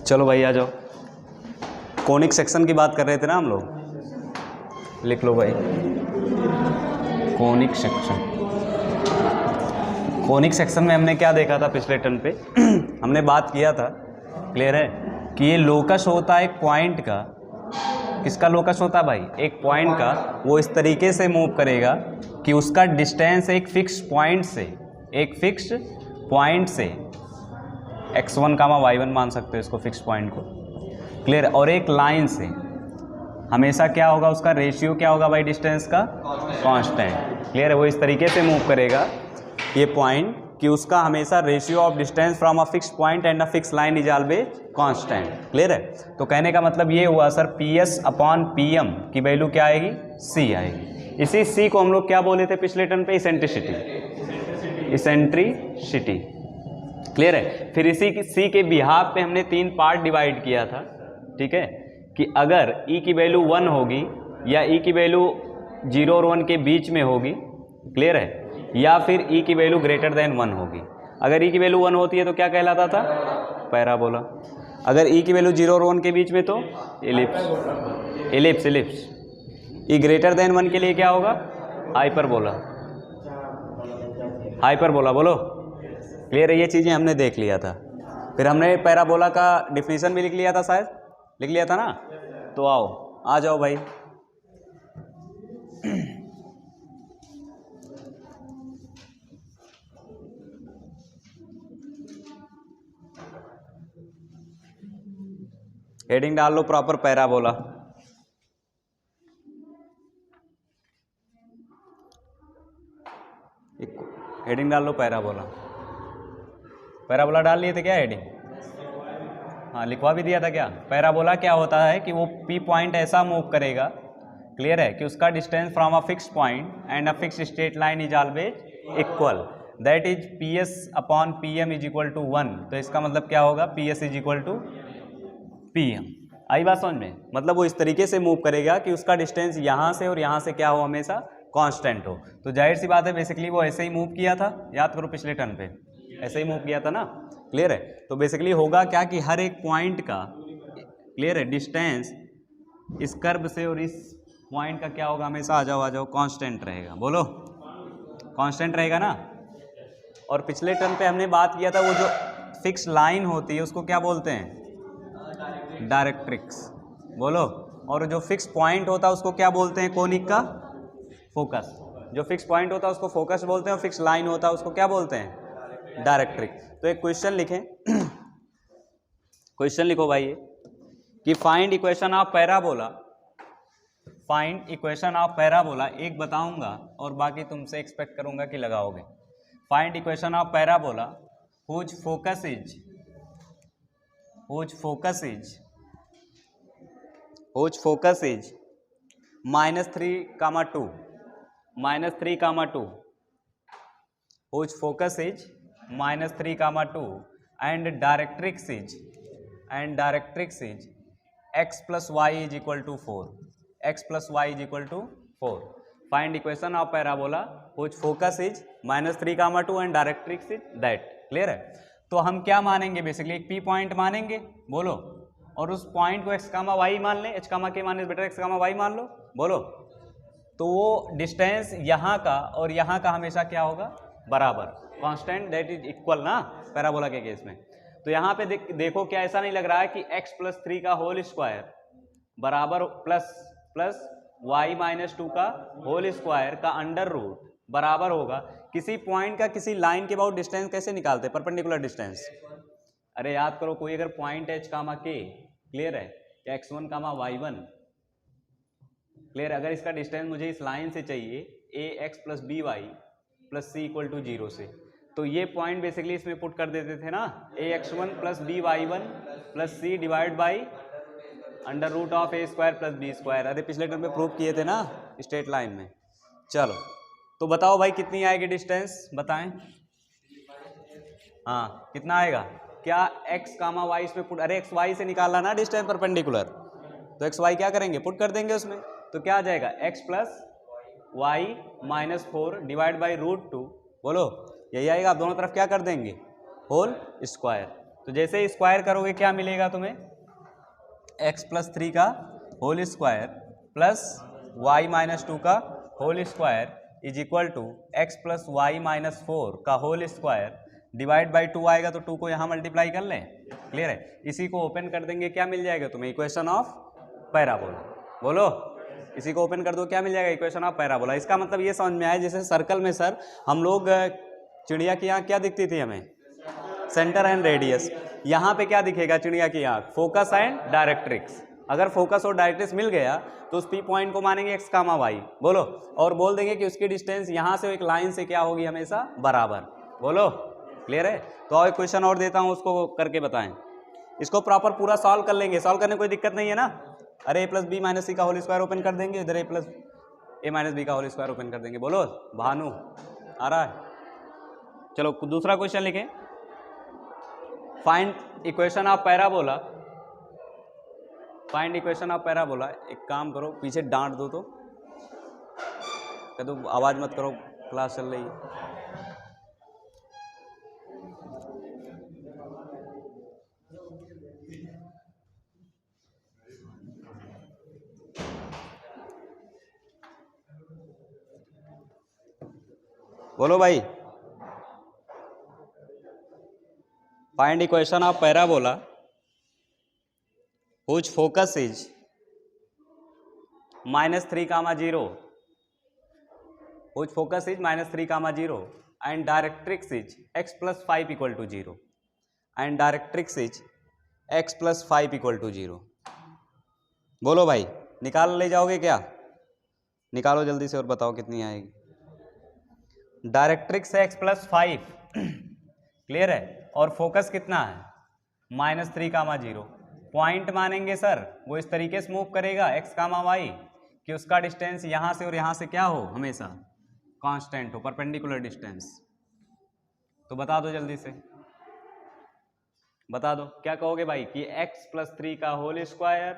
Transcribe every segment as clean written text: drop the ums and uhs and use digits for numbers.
चलो भाई आ जाओ। कोनिक सेक्शन की बात कर रहे थे ना हम लोग, लिख लो भाई कोनिक सेक्शन। कोनिक सेक्शन में हमने क्या देखा था पिछले टर्न पे हमने बात किया था, क्लियर है, कि ये लोकस होता है एक पॉइंट का। किसका लोकस होता है भाई? एक पॉइंट का। वो इस तरीके से मूव करेगा कि उसका डिस्टेंस एक फिक्स पॉइंट से, एक फिक्स पॉइंट से x1 कामा y1 मान सकते हो इसको, फिक्स पॉइंट को, क्लियर। और एक लाइन से हमेशा क्या होगा, उसका रेशियो क्या होगा भाई डिस्टेंस का? कांस्टेंट, क्लियर है। वो इस तरीके से मूव करेगा ये पॉइंट कि उसका हमेशा ratio of distance from a fix point and a fix line is always constant, clear है। तो कहने का मतलब ये हुआ सर PS अपॉन PM की वैल्यू क्या आएगी? C आएगी। इसी C को हम लोग क्या बोले थे पिछले टर्न पे? इसेंट्रिसिटी, इसेंट्रिसिटी, क्लियर है। फिर इसी C के बिहाफ पे हमने 3 पार्ट डिवाइड किया था, ठीक है, कि अगर E की वैल्यू 1 होगी या E की वैल्यू 0 और 1 के बीच में होगी, क्लियर है, या फिर E की वैल्यू ग्रेटर देन 1 होगी। अगर E की वैल्यू 1 होती है तो क्या कहलाता था? पैराबोला। अगर E की वैल्यू 0 और 1 के बीच में तो ellipse, ellipse, ellipse. E greater than 1 के लिए क्या होगा? हाइपरबोला, हाइपरबोला, बोलो, क्लियर है। ये चीज़ें हमने देख लिया था। फिर हमने पैराबोला का डिफिनीशन भी लिख लिया था, शायद लिख लिया था ना। तो आओ, आ जाओ भाई। हेडिंग डाल लो प्रॉपर पैराबोला। हेडिंग डाल लो पैराबोला। पैराबोला डाल लिए थे क्या हेडिंग? हाँ, लिखवा भी दिया था क्या? पैराबोला क्या होता है कि वो P पॉइंट ऐसा मूव करेगा, क्लियर है, कि उसका distance from a fix point and a fix straight line is always equal, that is PS upon PM is equal to 1। तो इसका मतलब क्या होगा? PS is equal to PM। आई बात समझ में? मतलब वो इस तरीके से मूव करेगा कि उसका डिस्टेंस यहाँ से और यहाँ से क्या हो, हमेशा कांस्टेंट हो। तो जाहिर सी बात है बेसिकली वो ऐसे ही मूव किया था, याद करो पिछले टर्न पे ऐसे ही मूव किया था ना, क्लियर है। तो बेसिकली होगा क्या कि हर एक पॉइंट का, क्लियर है, डिस्टेंस इस कर्व से और इस पॉइंट का क्या होगा, हमेशा, आ जाओ, कांस्टेंट रहेगा। बोलो, कांस्टेंट रहेगा ना। और पिछले टर्न पे हमने बात किया था वो जो फिक्स लाइन होती है उसको क्या बोलते हैं? डायरेक्ट्रिक्स, बोलो। और जो फिक्स पॉइंट होता है उसको क्या बोलते हैं? कोनिक का फोकस। जो फिक्स पॉइंट होता है उसको फोकस बोलते हैं और फिक्स लाइन होता है उसको क्या बोलते हैं? डायरेक्ट्रिक्स। तो एक क्वेश्चन लिखें क्वेश्चन लिखो भाई ये कि find equation of parabola, find equation of parabola. एक बताऊंगा और बाकी तुमसे एक्सपेक्ट करूंगा कि लगाओगे। Find equation of parabola whose focus is -3, 2, -3, 2, whose focus is -3, 2 and directrix is x plus y is equal to 4, x plus y is equal to 4. Find equation of parabola whose focus is -3, 2 and directrix is that, clear है। तो हम क्या मानेंगे? Basically एक P point मानेंगे, बोलो, और उस पॉइंट को x, y मान लें, h, k माने बेटर x, y मान लो, बोलो। तो वो डिस्टेंस यहाँ का और यहाँ का हमेशा क्या होगा? बराबर, कांस्टेंट, दैट इज इक्वल ना, पैराबोला के केस में। तो यहाँ पे देखो क्या ऐसा नहीं लग रहा है कि x + 3 का होल स्क्वायर बराबर प्लस y - 2 का होल स्क्वायर का अंडर रूट बराबर होगा किसी पॉइंट का किसी लाइन के अबाउट डिस्टेंस? कैसे निकालते हैं? Perpendicular distance. अरे याद करो, कोई अगर पॉइंट h, k, क्लियर है, x1, y1, क्लियर। अगर इसका डिस्टेंस मुझे इस लाइन से चाहिए ax + by + c = 0 से, तो ये पॉइंट बेसिकली इसमें पुट कर देते थे ना, ax1 + by1 + c divide by √a² + b²। अरे पिछले टर्म में प्रूव किए थे ना स्ट्रेट लाइन में। चलो तो बताओ भाई कितनी आएगी डिस्टेंस, बताएं। हाँ, कितना आएगा? क्या x, y इसमें पुट, अरे x, y से निकालना ना डिस्टेंस परपेंडिकुलर, तो x, y क्या करेंगे? पुट कर देंगे उसमें। तो क्या आ जाएगा? x + y - 4 डिवाइड बाई √2, बोलो, यही आएगा। आप दोनों तरफ क्या कर देंगे? होल स्क्वायर, तो जैसे ही स्क्वायर करोगे क्या मिलेगा तुम्हें, x+3 का होल स्क्वायर प्लस y-2 का whole square is equal to x+y-4 का होल स्क्वायर डिवाइड बाई 2 आएगा, तो 2 को यहाँ मल्टीप्लाई कर लें। क्लियर है? इसी को ओपन कर देंगे, क्या मिल जाएगा तुम्हें, इक्वेशन ऑफ पैराबोला। बोलो, इसी को ओपन कर दो, क्या मिल जाएगा, इक्वेशन ऑफ पैराबोला। इसका मतलब ये समझ में आया, जैसे सर्कल में सर हम लोग चिड़िया की आँख क्या दिखती थी हमें, सेंटर एंड रेडियस। यहाँ पे क्या दिखेगा चिड़िया की आँख, फोकस एंड डायरेक्ट्रिक्स। अगर फोकस और डायरेक्ट्रिक्स मिल गया तो उस पी पॉइंट को मानेंगे x, y। बोलो, और बोल देंगे कि उसकी डिस्टेंस यहाँ से एक लाइन से क्या होगी, हमेशा बराबर। बोलो, क्लियर है? तो और एक क्वेश्चन और देता हूँ, उसको करके बताएं। इसको प्रॉपर पूरा सॉल्व कर लेंगे, सॉल्व करने कोई दिक्कत नहीं है ना। अरे a+b-c का होल स्क्वायर ओपन कर देंगे, इधर a+b का होल स्क्वायर ओपन कर देंगे। बोलो भानु, आ रहा है? चलो दूसरा क्वेश्चन लिखें, find equation of parabola. Find equation of parabola. एक काम करो, पीछे डांट दो तो कह दो आवाज मत करो, क्लास चल रही है। बोलो भाई, find equation of parabola whose focus is -3, whose focus is -3, and directrix is x+5 = 0, and directrix is x+5 = 0। बोलो भाई, निकाल ले जाओगे क्या? निकालो जल्दी से और बताओ कितनी आएगी। डायरेक्ट्रिक्स है x+5, क्लियर है, और फोकस कितना है, -3, पॉइंट मानेंगे सर वो इस तरीके से मूव करेगा x, y कि उसका डिस्टेंस यहाँ से और यहाँ से क्या हो, हमेशा कांस्टेंट हो, परपेंडिकुलर डिस्टेंस। तो बता दो जल्दी से, बता दो क्या कहोगे भाई, कि x+3 का होल स्क्वायर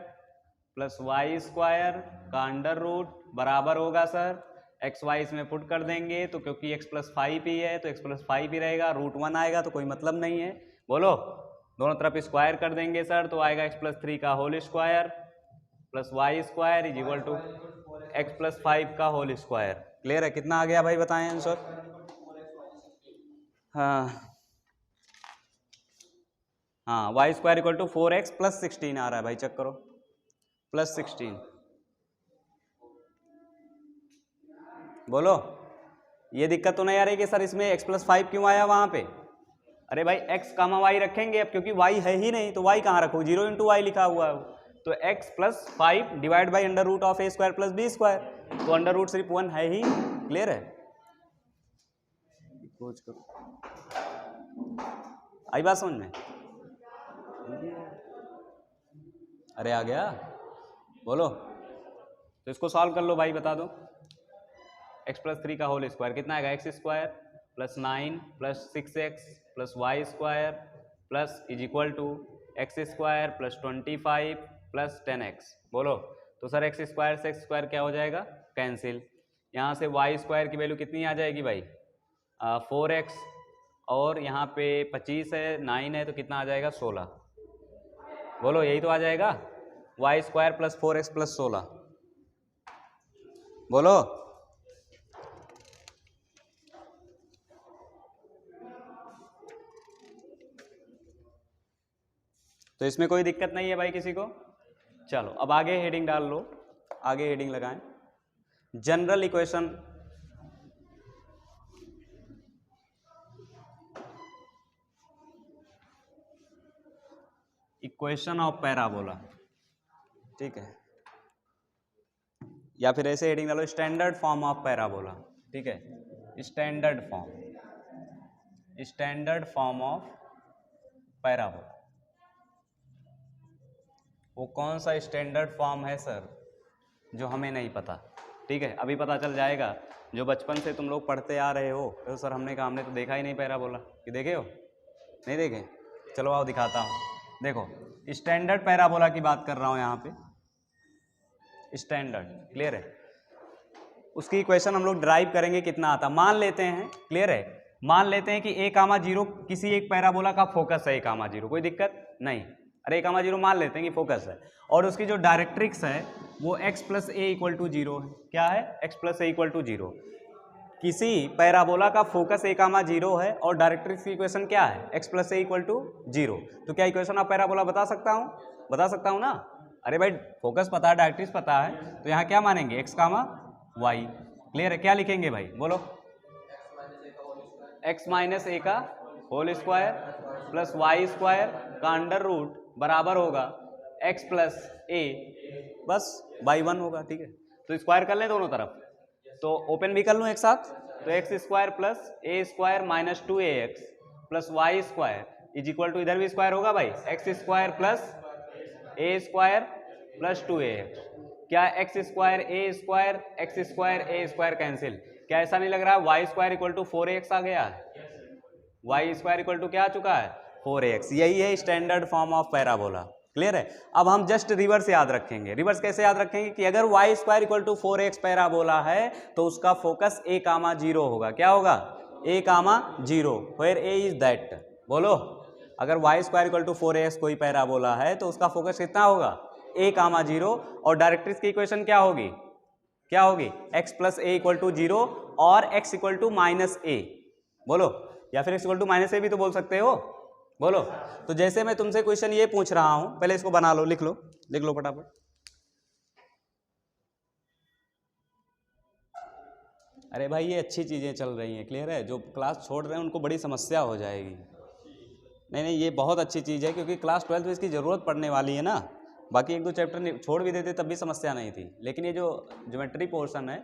प्लस y² का अंडर रूट बराबर होगा सर x, y इसमें पुट कर देंगे, तो क्योंकि x+5 ही है तो x+5 ही रहेगा, √1 आएगा तो कोई मतलब नहीं है। बोलो, दोनों तरफ स्क्वायर कर देंगे सर, तो आएगा x+3 का whole square plus y² = x+5 का होल स्क्वायर। क्लियर है? कितना आ गया भाई, बताएं आंसर। हाँ, y² = 4x + 16 आ रहा है भाई, चेक करो, +16। बोलो, ये दिक्कत तो नहीं आ रही कि सर इसमें x+5 क्यों आया वहां पे? अरे भाई x, y रखेंगे अब, क्योंकि y है ही नहीं तो y कहाँ रखो, 0 × y लिखा हुआ है, तो x+5 divide by under root of a² + b², तो अंडर रूट सिर्फ 1 है ही। क्लियर है? खोज करो, आई बात समझ में? अरे आ गया, बोलो, तो इसको सॉल्व कर लो भाई, बता दो। x+3 का होल स्क्वायर कितना आएगा, x² + 9 + 6x + y² plus is equal to x² + 25 + 10x। बोलो, तो सर x² से x² क्या हो जाएगा, कैंसिल। यहाँ से y² की वैल्यू कितनी आ जाएगी भाई, 4x, और यहाँ पे 25 है, 9 है, तो कितना आ जाएगा, 16। बोलो, यही तो आ जाएगा, y² + 4x + 16। बोलो, तो इसमें कोई दिक्कत नहीं है भाई किसी को। चलो अब आगे हेडिंग डाल लो, आगे हेडिंग लगाएं, general equation. Equation of parabola, ठीक है, या फिर ऐसे हेडिंग डालो, स्टैंडर्ड फॉर्म ऑफ पैराबोला। ठीक है, स्टैंडर्ड फॉर्म ऑफ पैराबोला। वो कौन सा स्टैंडर्ड फॉर्म है सर, जो हमें नहीं पता। ठीक है, अभी पता चल जाएगा। जो बचपन से तुम लोग पढ़ते आ रहे हो, तो सर हमने कहा हमने तो देखा ही नहीं पैराबोला, कि देखे हो, नहीं देखे? चलो आओ दिखाता हूँ। देखो, स्टैंडर्ड पैराबोला की बात कर रहा हूँ यहाँ पे, स्टैंडर्ड, क्लियर है। उसकी इक्वेशन हम लोग ड्राइव करेंगे, कितना आता, मान लेते हैं, क्लियर है, मान लेते हैं कि a कामा जीरो किसी एक पैराबोला का फोकस है, a कामा जीरो, कोई दिक्कत नहीं। अरे a कामा जीरो मान लेते हैं कि फोकस है और उसकी जो डायरेक्ट्रिक्स है वो x plus a equal to zero है। क्या है? x plus a equal to zero. किसी पैराबोला का फोकस a कामा जीरो है और डायरेक्ट्रिक्स की इक्वेशन क्या है? x plus a equal to zero. तो क्या इक्वेशन ऑफ पैराबोला बता सकता हूँ? बता सकता हूँ ना? अरे भाई फोकस पता है, डायरेक्ट्रिक्स पता है, तो यहाँ क्या मानेंगे? x कामा y। क्लियर है? क्या लिखेंगे भाई बोलो? x माइनस ए का whole square plus y square का अंडर रूट बराबर होगा x प्लस ए, बस बाई वन होगा। ठीक है, तो स्क्वायर कर लें दोनों तरफ, तो ओपन भी कर लूँ एक साथ, तो x square plus a square minus two a x plus y square is equal to, इधर भी स्क्वायर होगा भाई, x square plus a square plus two a x. क्या x square a square cancel? क्या ऐसा नहीं लग रहा है y square equal to 4x आ गया है? वाई स्क्वायर इक्वल टू क्या आ चुका है? 4x। यही है standard form of parabola. Clear है? अब हम जस्ट रिवर्स याद रखेंगे। रिवर्स कैसे याद रखेंगे? कि अगर y square equal to 4x parabola है तो उसका फोकस a कामा जीरो होगा। क्या होगा? a comma zero, where a is that. बोलो, अगर y square equal to 4x कोई पैराबोला है तो उसका फोकस कितना होगा? a comma zero. और डायरेक्ट्रिक्स की इक्वेशन क्या होगी? क्या होगी? x plus a equal to zero और x equal to minus a. बोलो, या फिर x equal to minus a भी तो बोल सकते हो। बोलो, तो जैसे मैं तुमसे क्वेश्चन ये पूछ रहा हूं, पहले इसको बना लो, लिख लो फटाफट। अरे भाई ये अच्छी चीजें चल रही हैं, क्लियर है? जो क्लास छोड़ रहे हैं उनको बड़ी समस्या हो जाएगी। नहीं, ये बहुत अच्छी चीज है क्योंकि क्लास 12 में इसकी जरूरत पड़ने वाली है ना। बाकी एक दो चैप्टर छोड़ भी देते तब भी समस्या नहीं थी, लेकिन ये जो ज्योमेट्री पोर्शन है,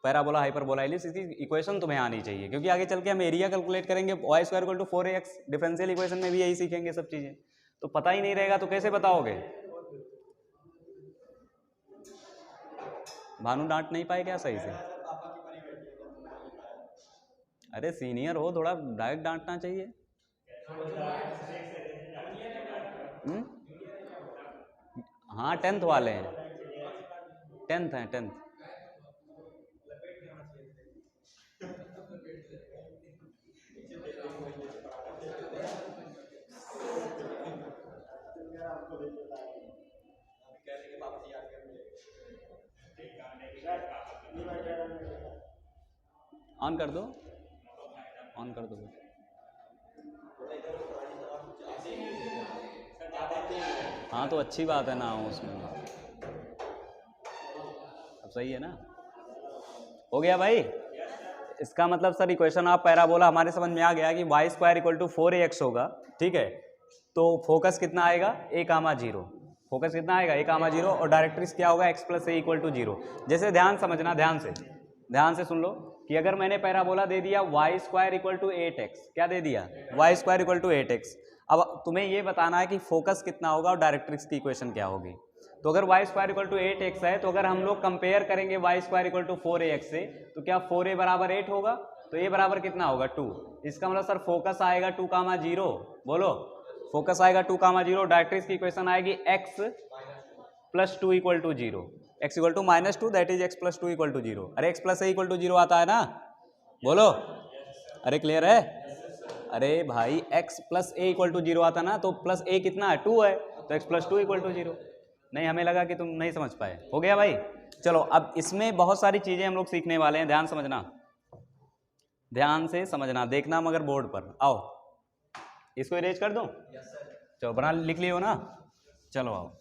पैराबोला हाइपरबोला, इसकी इक्वेशन तुम्हें आनी चाहिए, क्योंकि आगे चल के हम एरिया कैलकुलेट करेंगे, y square equal to 4x, differential equation में भी यही सीखेंगे सब चीजें। तो पता ही नहीं रहेगा तो कैसे बताओगे? भानु डांट नहीं पाए क्या सही से? अरे सीनियर हो, थोड़ा डायरेक्ट डांटना चाहिए। हाँ 10th वाले हैं, 10th हैं, 10th। ऑन कर दो, ऑन कर दो। हाँ तो अच्छी बात है ना उसमें, अब सही है ना? हो गया भाई? इसका मतलब सर इक्वेशन ऑफ पैराबोला हमारे समझ में आ गया कि y square equal to 4ax होगा। ठीक है, तो फोकस कितना आएगा? a comma zero. फोकस कितना आएगा? a comma zero. और डायरेक्ट्रिक्स क्या होगा? x plus a equal to zero. जैसे ध्यान समझना, ध्यान से सुन लो कि अगर मैंने पैराबोला दे दिया y square equal to 8x, क्या दे दिया? Y square equal to 8x। अब तुम्हें ये बताना है कि फोकस कितना होगा और डायरेक्ट्रिक्स की इक्वेशन क्या होगी। तो अगर y square equal to 8x है, तो अगर हम लोग कंपेयर करेंगे y square equal to 4ax से, तो क्या 4a बराबर 8 होगा? तो a बराबर कितना होगा? 2। इसका मतलब सर फोकस आएगा 2 कामा जीरो। बोलो, फोकस आएगा 2 कामा जीरो। डायरेक्ट्रिक्स की इक्वेशन आएगी x plus two equal to zero, x equal to minus two, that is x plus two equal to zero. अरे x plus a equal to zero आता है ना? बोलो, अरे क्लियर है? अरे भाई x plus a equal to zero आता ना, तो प्लस ए कितना है? 2 है, तो x plus two equal to zero. नहीं, हमें लगा कि तुम नहीं समझ पाए। हो गया भाई? चलो, अब इसमें बहुत सारी चीजें हम लोग सीखने वाले हैं, ध्यान समझना, ध्यान से समझना, देखना मगर बोर्ड पर। आओ इसको इरेज कर दूं? चलो बना, लिख लियो ना? चलो आओ,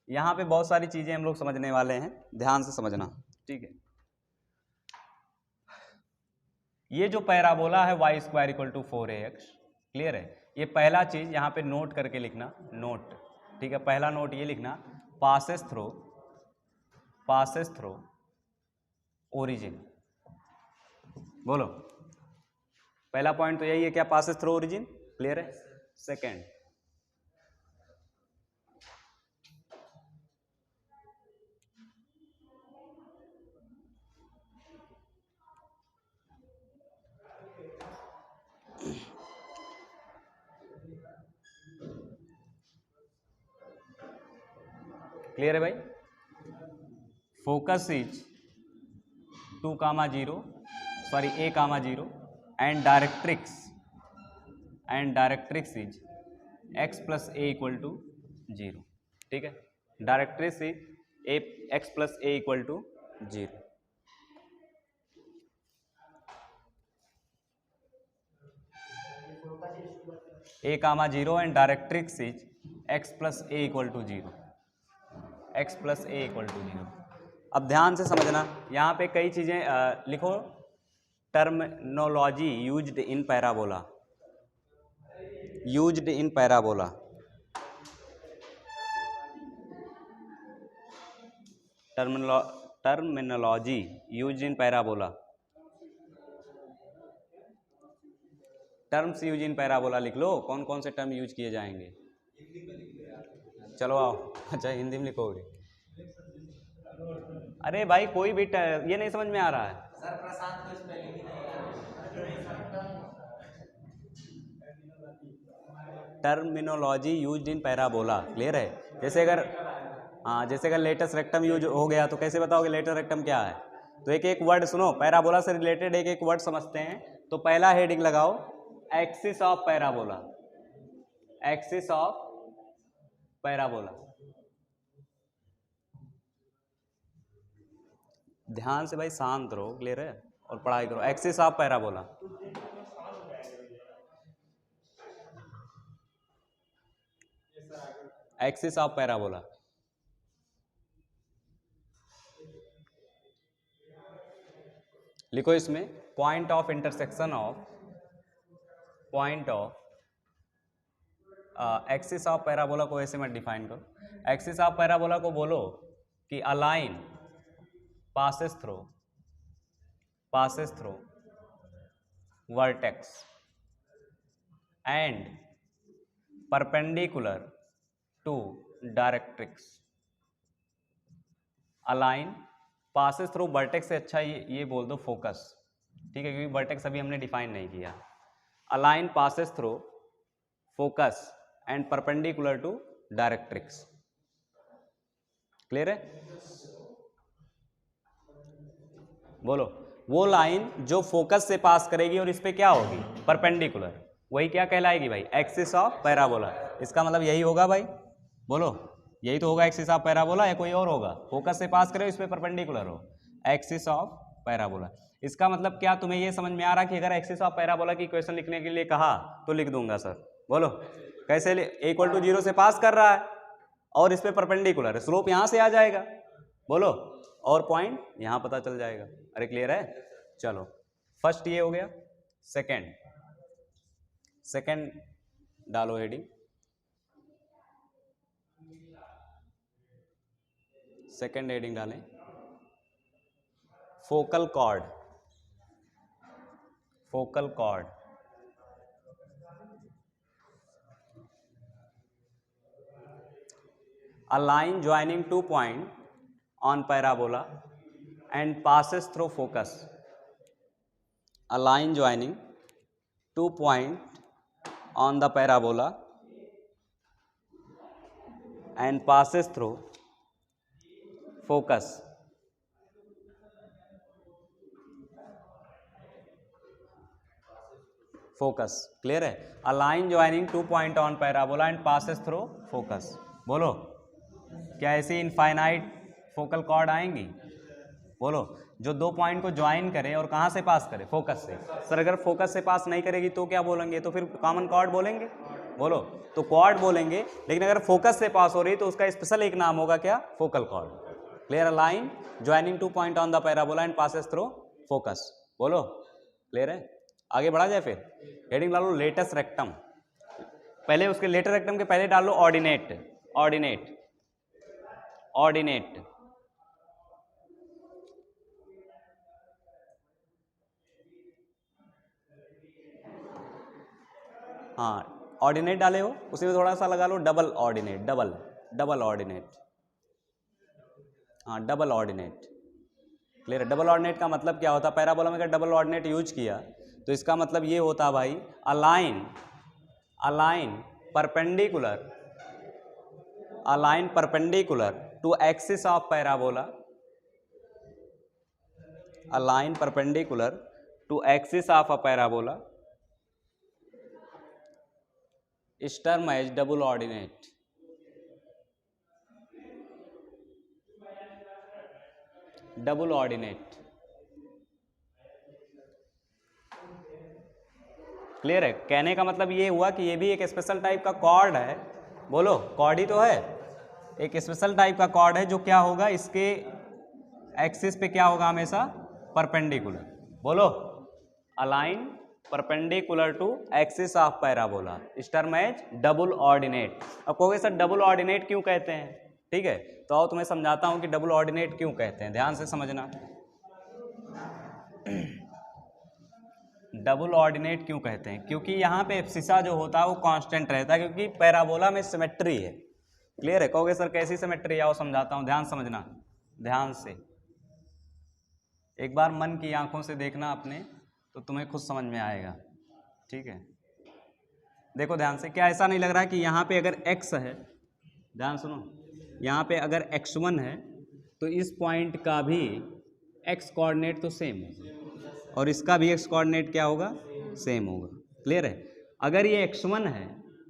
यहाँ पे बहुत सारी चीजें हम लोग समझने वाले हैं, ध्यान से समझना। ठीक है, ये जो पैराबोला है y square equal to 4ax, clear है? ये पहला चीज यहाँ पे नोट करके लिखना, नोट। ठीक है, पहला नोट ये लिखना, पासेस थ्रो ओरिजिन। बोलो, पहला पॉइंट तो यही है, क्या? Passes through origin. क्लियर है? सेकेंड, क्लियर है भाई? Focus is 2,0 sorry a,0 and directrix is x plus a equal to 0। ठीक है, directrix is x plus a equal to 0। a,0 and directrix is x plus a equal to 0। x plus a equal to 0। अब ध्यान से समझना, यहाँ पे कई चीज़ें लिखो। Terminology used in parabola, used in parabola. Terminology used in parabola, terms use in parabola लिख लो। कौन कौन से टर्म यूज किए जाएंगे? चलो आओ। अच्छा, हिंदी में लिखोगे? अरे भाई कोई भी ये नहीं समझ में आ रहा है sir. Terminology used in parabola, clear है? जैसे अगर जैसे अगर लेटस रेक्टम यूज हो गया तो कैसे बताओगे लेटस रेक्टम क्या है? तो एक एक वर्ड सुनो, पैराबोला से रिलेटेड एक एक वर्ड समझते हैं। तो पहला हेडिंग लगाओ, axis of parabola, axis of parabola. ध्यान से भाई, शांत रहो, क्लियर है? और पढ़ाई करो। Axis of parabola, axis of parabola. लिखो इसमें point of intersection of, point of axis of parabola को ऐसे मत डिफाइन करो। एक्सिस ऑफ पैराबोला को बोलो कि a line passes through vertex and perpendicular to directrix। a line passes through vertex से अच्छा ये बोल दो फोकस, ठीक है? क्योंकि वर्टेक्स अभी हमने डिफाइन नहीं किया। a line passes through focus and perpendicular to directrix, clear है? बोलो, वो लाइन जो फोकस से पास करेगी और इस पे क्या होगी? परपेंडिकुलर, वही क्या कहलाएगी भाई? Axis of parabola. इसका मतलब यही होगा भाई, बोलो यही तो होगा एक्सिस ऑफ पैराबोला, या कोई और होगा? फोकस से पास करे, इस पे परपेंडिकुलर हो, एक्सिस ऑफ पैराबोला। इसका मतलब क्या तुम्हें ये समझ में आ रहा कि अगर एक्सिस ऑफ पैराबोला की इक्वेशन लिखने के लिए कहा तो लिख दूंगा सर? बोलो कैसे? ए इक्वल टू 0 से पास कर रहा है और इस पे परपेंडिकुलर है, स्लोप यहां से आ जाएगा। बोलो, और पॉइंट यहां पता चल जाएगा। अरे क्लियर है? चलो, फर्स्ट ये हो गया। सेकंड डालो हेडिंग, सेकंड हेडिंग डालें, focal cord, focal cord. A line joining 2 points on parabola and passes through focus. A line joining 2 points on the parabola and passes through focus. Focus, clear है? A line joining 2 points on parabola and passes through focus. बोलो, क्या ऐसी infinite focal cord आएंगी? बोलो, जो 2 point को join करे और कहाँ से पास करे? फोकस से। सर अगर फोकस से पास नहीं करेगी तो क्या बोलेंगे? तो फिर कॉमन कॉर्ड बोलेंगे। बोलो, तो कॉर्ड बोलेंगे, लेकिन अगर फोकस से पास हो रही तो उसका स्पेशल एक नाम होगा क्या? Focal cord. Clear? A line joining 2 point on the parabola and passes through focus. बोलो, क्लियर है? आगे बढ़ा जाए फिर। हेडिंग डालो लेटस रेक्टम। पहले उसके लेटर रेक्टम के पहले डालो ऑर्डिनेट, ऑर्डिनेट, ऑर्डिनेट। हाँ, ऑर्डिनेट डाले हो, उसी में थोड़ा सा लगा लो double ordinate, double, double ordinate. हाँ, डबल ऑर्डिनेट, क्लियर है? डबल ऑर्डिनेट का मतलब क्या होता है? पैराबोला में अगर डबल ऑर्डिनेट यूज किया तो इसका मतलब ये होता भाई, a line, a line perpendicular, a line perpendicular to axis of parabola, a line perpendicular to axis of a parabola is termed as double ordinate. Double ordinate. Clear है? कहने का मतलब ये हुआ कि ये भी एक स्पेशल टाइप का कॉर्ड है। बोलो, कॉर्ड ही तो है, एक स्पेशल टाइप का कॉर्ड है जो क्या होगा, इसके एक्सिस पे क्या होगा, हमेशा परपेंडिकुलर। बोलो, a line perpendicular to axis of parabola is term as double ordinate. अब कहोगे सर डबल ऑर्डिनेट क्यों कहते हैं? ठीक है, तो आओ तुम्हें समझाता हूं कि डबल ऑर्डिनेट क्यों कहते हैं, ध्यान से समझना। डबल ऑर्डिनेट क्यों कहते हैं? क्योंकि यहाँ पे एब्सिसा जो होता है वो कांस्टेंट रहता है, क्योंकि पैराबोला में सिमेट्री है। क्लियर है? कहोगे सर कैसी सिमेट्री? आओ समझाता हूँ, ध्यान समझना, ध्यान से। एक बार मन की आंखों से देखना अपने, तो तुम्हें खुद समझ में आएगा। ठीक है, देखो ध्यान से। क्या ऐसा नहीं लग रहा है कि यहाँ पे अगर x है, ध्यान सुनो, यहाँ पे अगर x1 है तो इस पॉइंट का भी x कोऑर्डिनेट तो सेम होगा और इसका भी x कोऑर्डिनेट क्या होगा, सेम होगा। क्लियर है? अगर ये x1 है,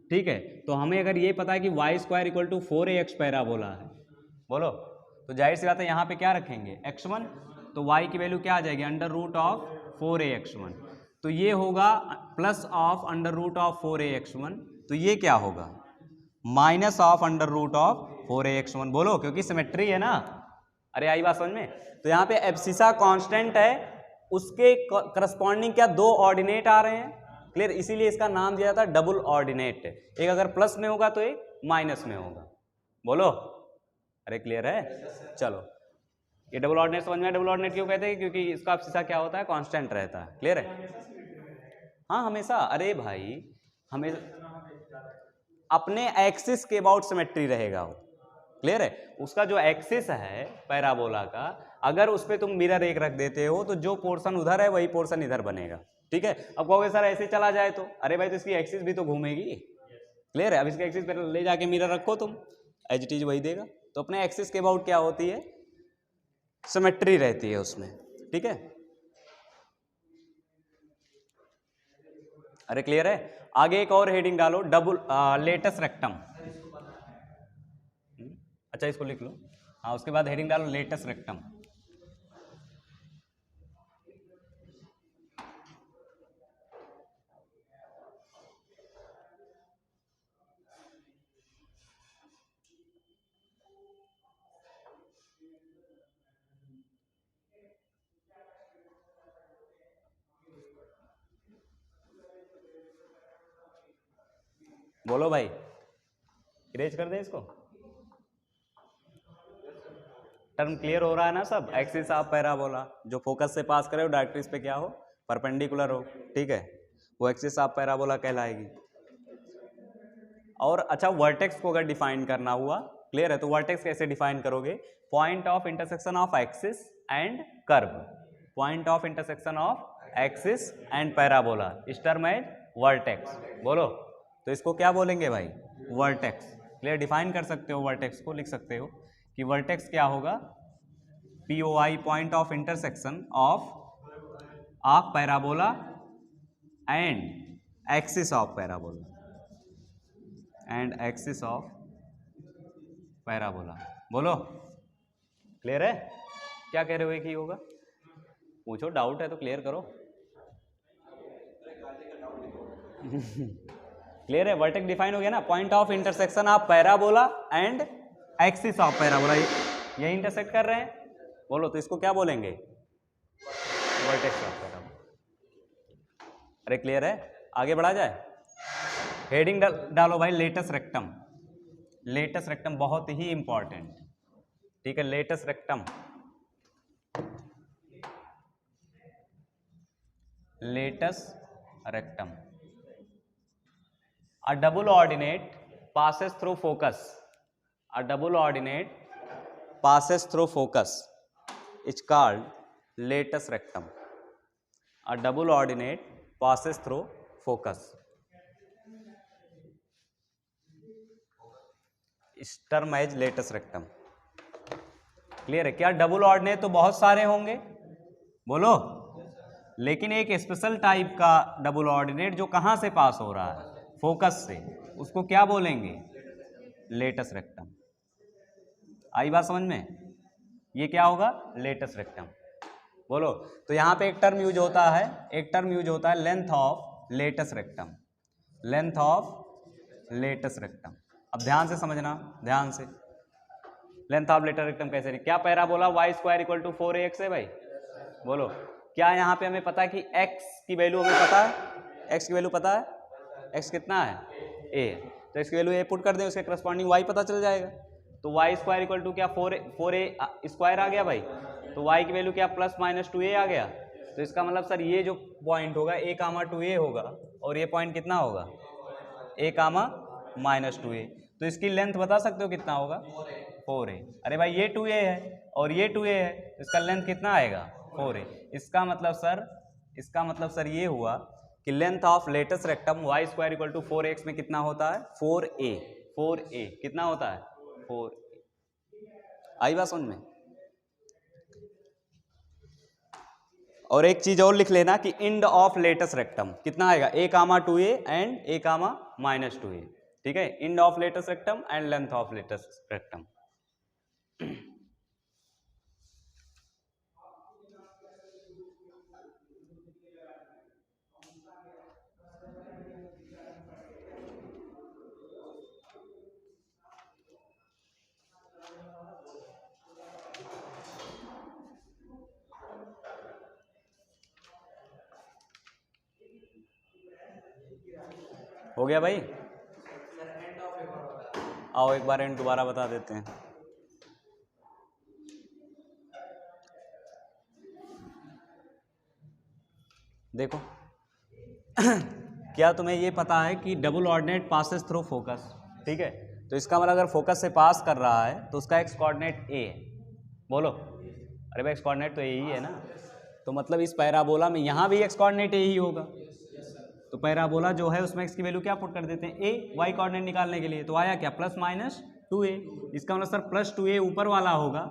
ठीक है, तो हमें अगर ये पता है कि y square equal to 4ax parabola है, बोलो, तो जाहिर सी बात है यहाँ पे क्या रखेंगे, x1, तो y की वैल्यू क्या आ जाएगी, अंडर रूट ऑफ 4ax1। तो ये होगा plus of under root of 4ax1, तो ये क्या होगा, minus of under root of 4ax1। बोलो, क्योंकि सिमेट्री है ना। अरे आई बात समझ में? तो यहाँ पे एब्सिसा कांस्टेंट है, उसके करस्पॉन्डिंग क्या दो ऑर्डिनेट आ रहे हैं। क्लियर? इसीलिए इसका नाम दिया था डबल ऑर्डिनेट। एक अगर प्लस में होगा तो एक माइनस में होगा। बोलो, अरे क्लियर है? चलो, ये डबल ऑर्डिनेट समझ में। डबल ऑर्डिनेट क्यों कहते हैं? क्योंकि इसका एब्सिसा क्या होता है, कांस्टेंट रहता है। क्लियर है? हाँ, हमेशा। अरे भाई, हमें अपने एक्सिस के अबाउट सिमेट्री रहेगा वो। क्लियर है? उसका जो एक्सिस है पैराबोला का, अगर उस पर तुम मिरर एक रख देते हो तो जो पोर्शन उधर है वही पोर्शन इधर बनेगा। ठीक है? अब कहोगे सर ऐसे चला जाए तो, अरे भाई तो इसकी एक्सिस भी तो घूमेगी। क्लियर है? अब इसके एक्सिस पर ले जाके मिरर रखो तुम, एज इट इज वही देगा। तो अपने एक्सिस के अबाउट क्या होती है, सिमेट्री रहती है उसमें। ठीक है? अरे क्लियर है? आगे एक और हेडिंग डालो, डबल लेटस रेक्टम। अच्छा, इसको लिख लो। हाँ, उसके बाद हेडिंग डालो लेटस रेक्टम। बोलो भाई, इरेज कर दें इसको। टर्म क्लियर हो रहा है ना सब? एक्सिस ऑफ पैराबोला जो फोकस से पास करे, डायरेक्ट्रिक्स पे क्या हो, परपेंडिकुलर हो। ठीक है, वो एक्सिस ऑफ पैराबोला कहलाएगी। और अच्छा, वर्टेक्स को अगर डिफाइन करना हुआ, क्लियर है, तो वर्टेक्स कैसे डिफाइन करोगे, point of intersection of axis and curve. Point of intersection of axis and parabola is term as vertex. बोलो, तो इसको क्या बोलेंगे भाई, वर्टेक्स। क्लियर? डिफाइन कर सकते हो, वर्टेक्स को लिख सकते हो कि वर्टेक्स क्या होगा, POI, point of intersection of parabola and axis of parabola, and axis of parabola. बोलो, क्लियर है? क्या कह रहे हो कि होगा, पूछो, डाउट है तो क्लियर करो। क्लियर है? वर्टेक्स डिफाइन हो गया ना, point of intersection of parabola and axis of parabola, यही इंटरसेक्ट कर रहे हैं। बोलो, तो इसको क्या बोलेंगे, वर्टेक्स ऑफ पैराबोला। अरे क्लियर है? आगे बढ़ा जाए, हेडिंग डालो भाई लेटस रेक्टम। लेटस रेक्टम बहुत ही इंपॉर्टेंट। ठीक है, latus rectum, latus rectum. A double ordinate passes through focus. A double ordinate passes through focus. It's called latus rectum. A double ordinate passes through focus. Is term as latus rectum. Clear है? क्या double ordinate तो बहुत सारे होंगे, बोलो। लेकिन एक special type का डबल ऑर्डिनेट जो कहाँ से पास हो रहा है, फोकस से, उसको क्या बोलेंगे, लेटस रेक्टम। आई बात समझ में, ये क्या होगा, लेटस रेक्टम। बोलो। तो यहाँ पे एक टर्म यूज होता है, एक टर्म यूज होता है length of latus rectum, length of latus rectum. अब ध्यान से समझना, ध्यान से। लेंथ ऑफ लेटस रेक्टम कैसे, क्या parabola y square equal to 4ax है भाई। बोलो। क्या यहाँ पे हमें पता है कि x की वैल्यू हमें पता है, x की वैल्यू पता है, x कितना है, a। तो x की वैल्यू a पुट कर दें, उसके करस्पॉन्डिंग y पता चल जाएगा। तो वाई स्क्वायर इक्वल टू क्या, 4a स्क्वायर आ गया भाई। तो y की वैल्यू क्या, प्लस माइनस 2a आ गया। तो इसका मतलब सर ये जो पॉइंट होगा a कामा 2a होगा, और ये पॉइंट कितना होगा, a कामा माइनस 2a। तो इसकी लेंथ बता सकते हो कितना होगा, 4a। अरे भाई ये 2a है और ये 2a है, तो इसका लेंथ कितना आएगा, 4a। इसका मतलब सर ये हुआ कि length of latus rectum y square equal to 4x में कितना होता है, 4a। 4a कितना होता है, 4a। आई बात समझ में। और एक चीज और लिख लेना कि इंड ऑफ लेटस रेक्टम कितना आएगा, a comma 2a and a comma minus 2a। ठीक है, end of latus rectum and length of latus rectum. हो गया भाई। आओ एक बार एंड दोबारा बता देते हैं। देखो क्या तुम्हें ये पता है कि double ordinate passes through focus, ठीक है। तो इसका मतलब अगर फोकस से पास कर रहा है तो उसका एक्स कोऑर्डिनेट ए है। बोलो। अरे भाई एक्स कोऑर्डिनेट तो ए ही है ना, तो मतलब इस पैराबोला में यहाँ भी एक्स कोऑर्डिनेट ए ही होगा। तो पैराबोला जो है उसमें एक्स की वैल्यू क्या पुट कर देते हैं, ए। वाई कोऑर्डिनेट निकालने के लिए तो आया क्या, प्लस माइनस 2a। इसका मतलब सर प्लस 2a ऊपर वाला होगा,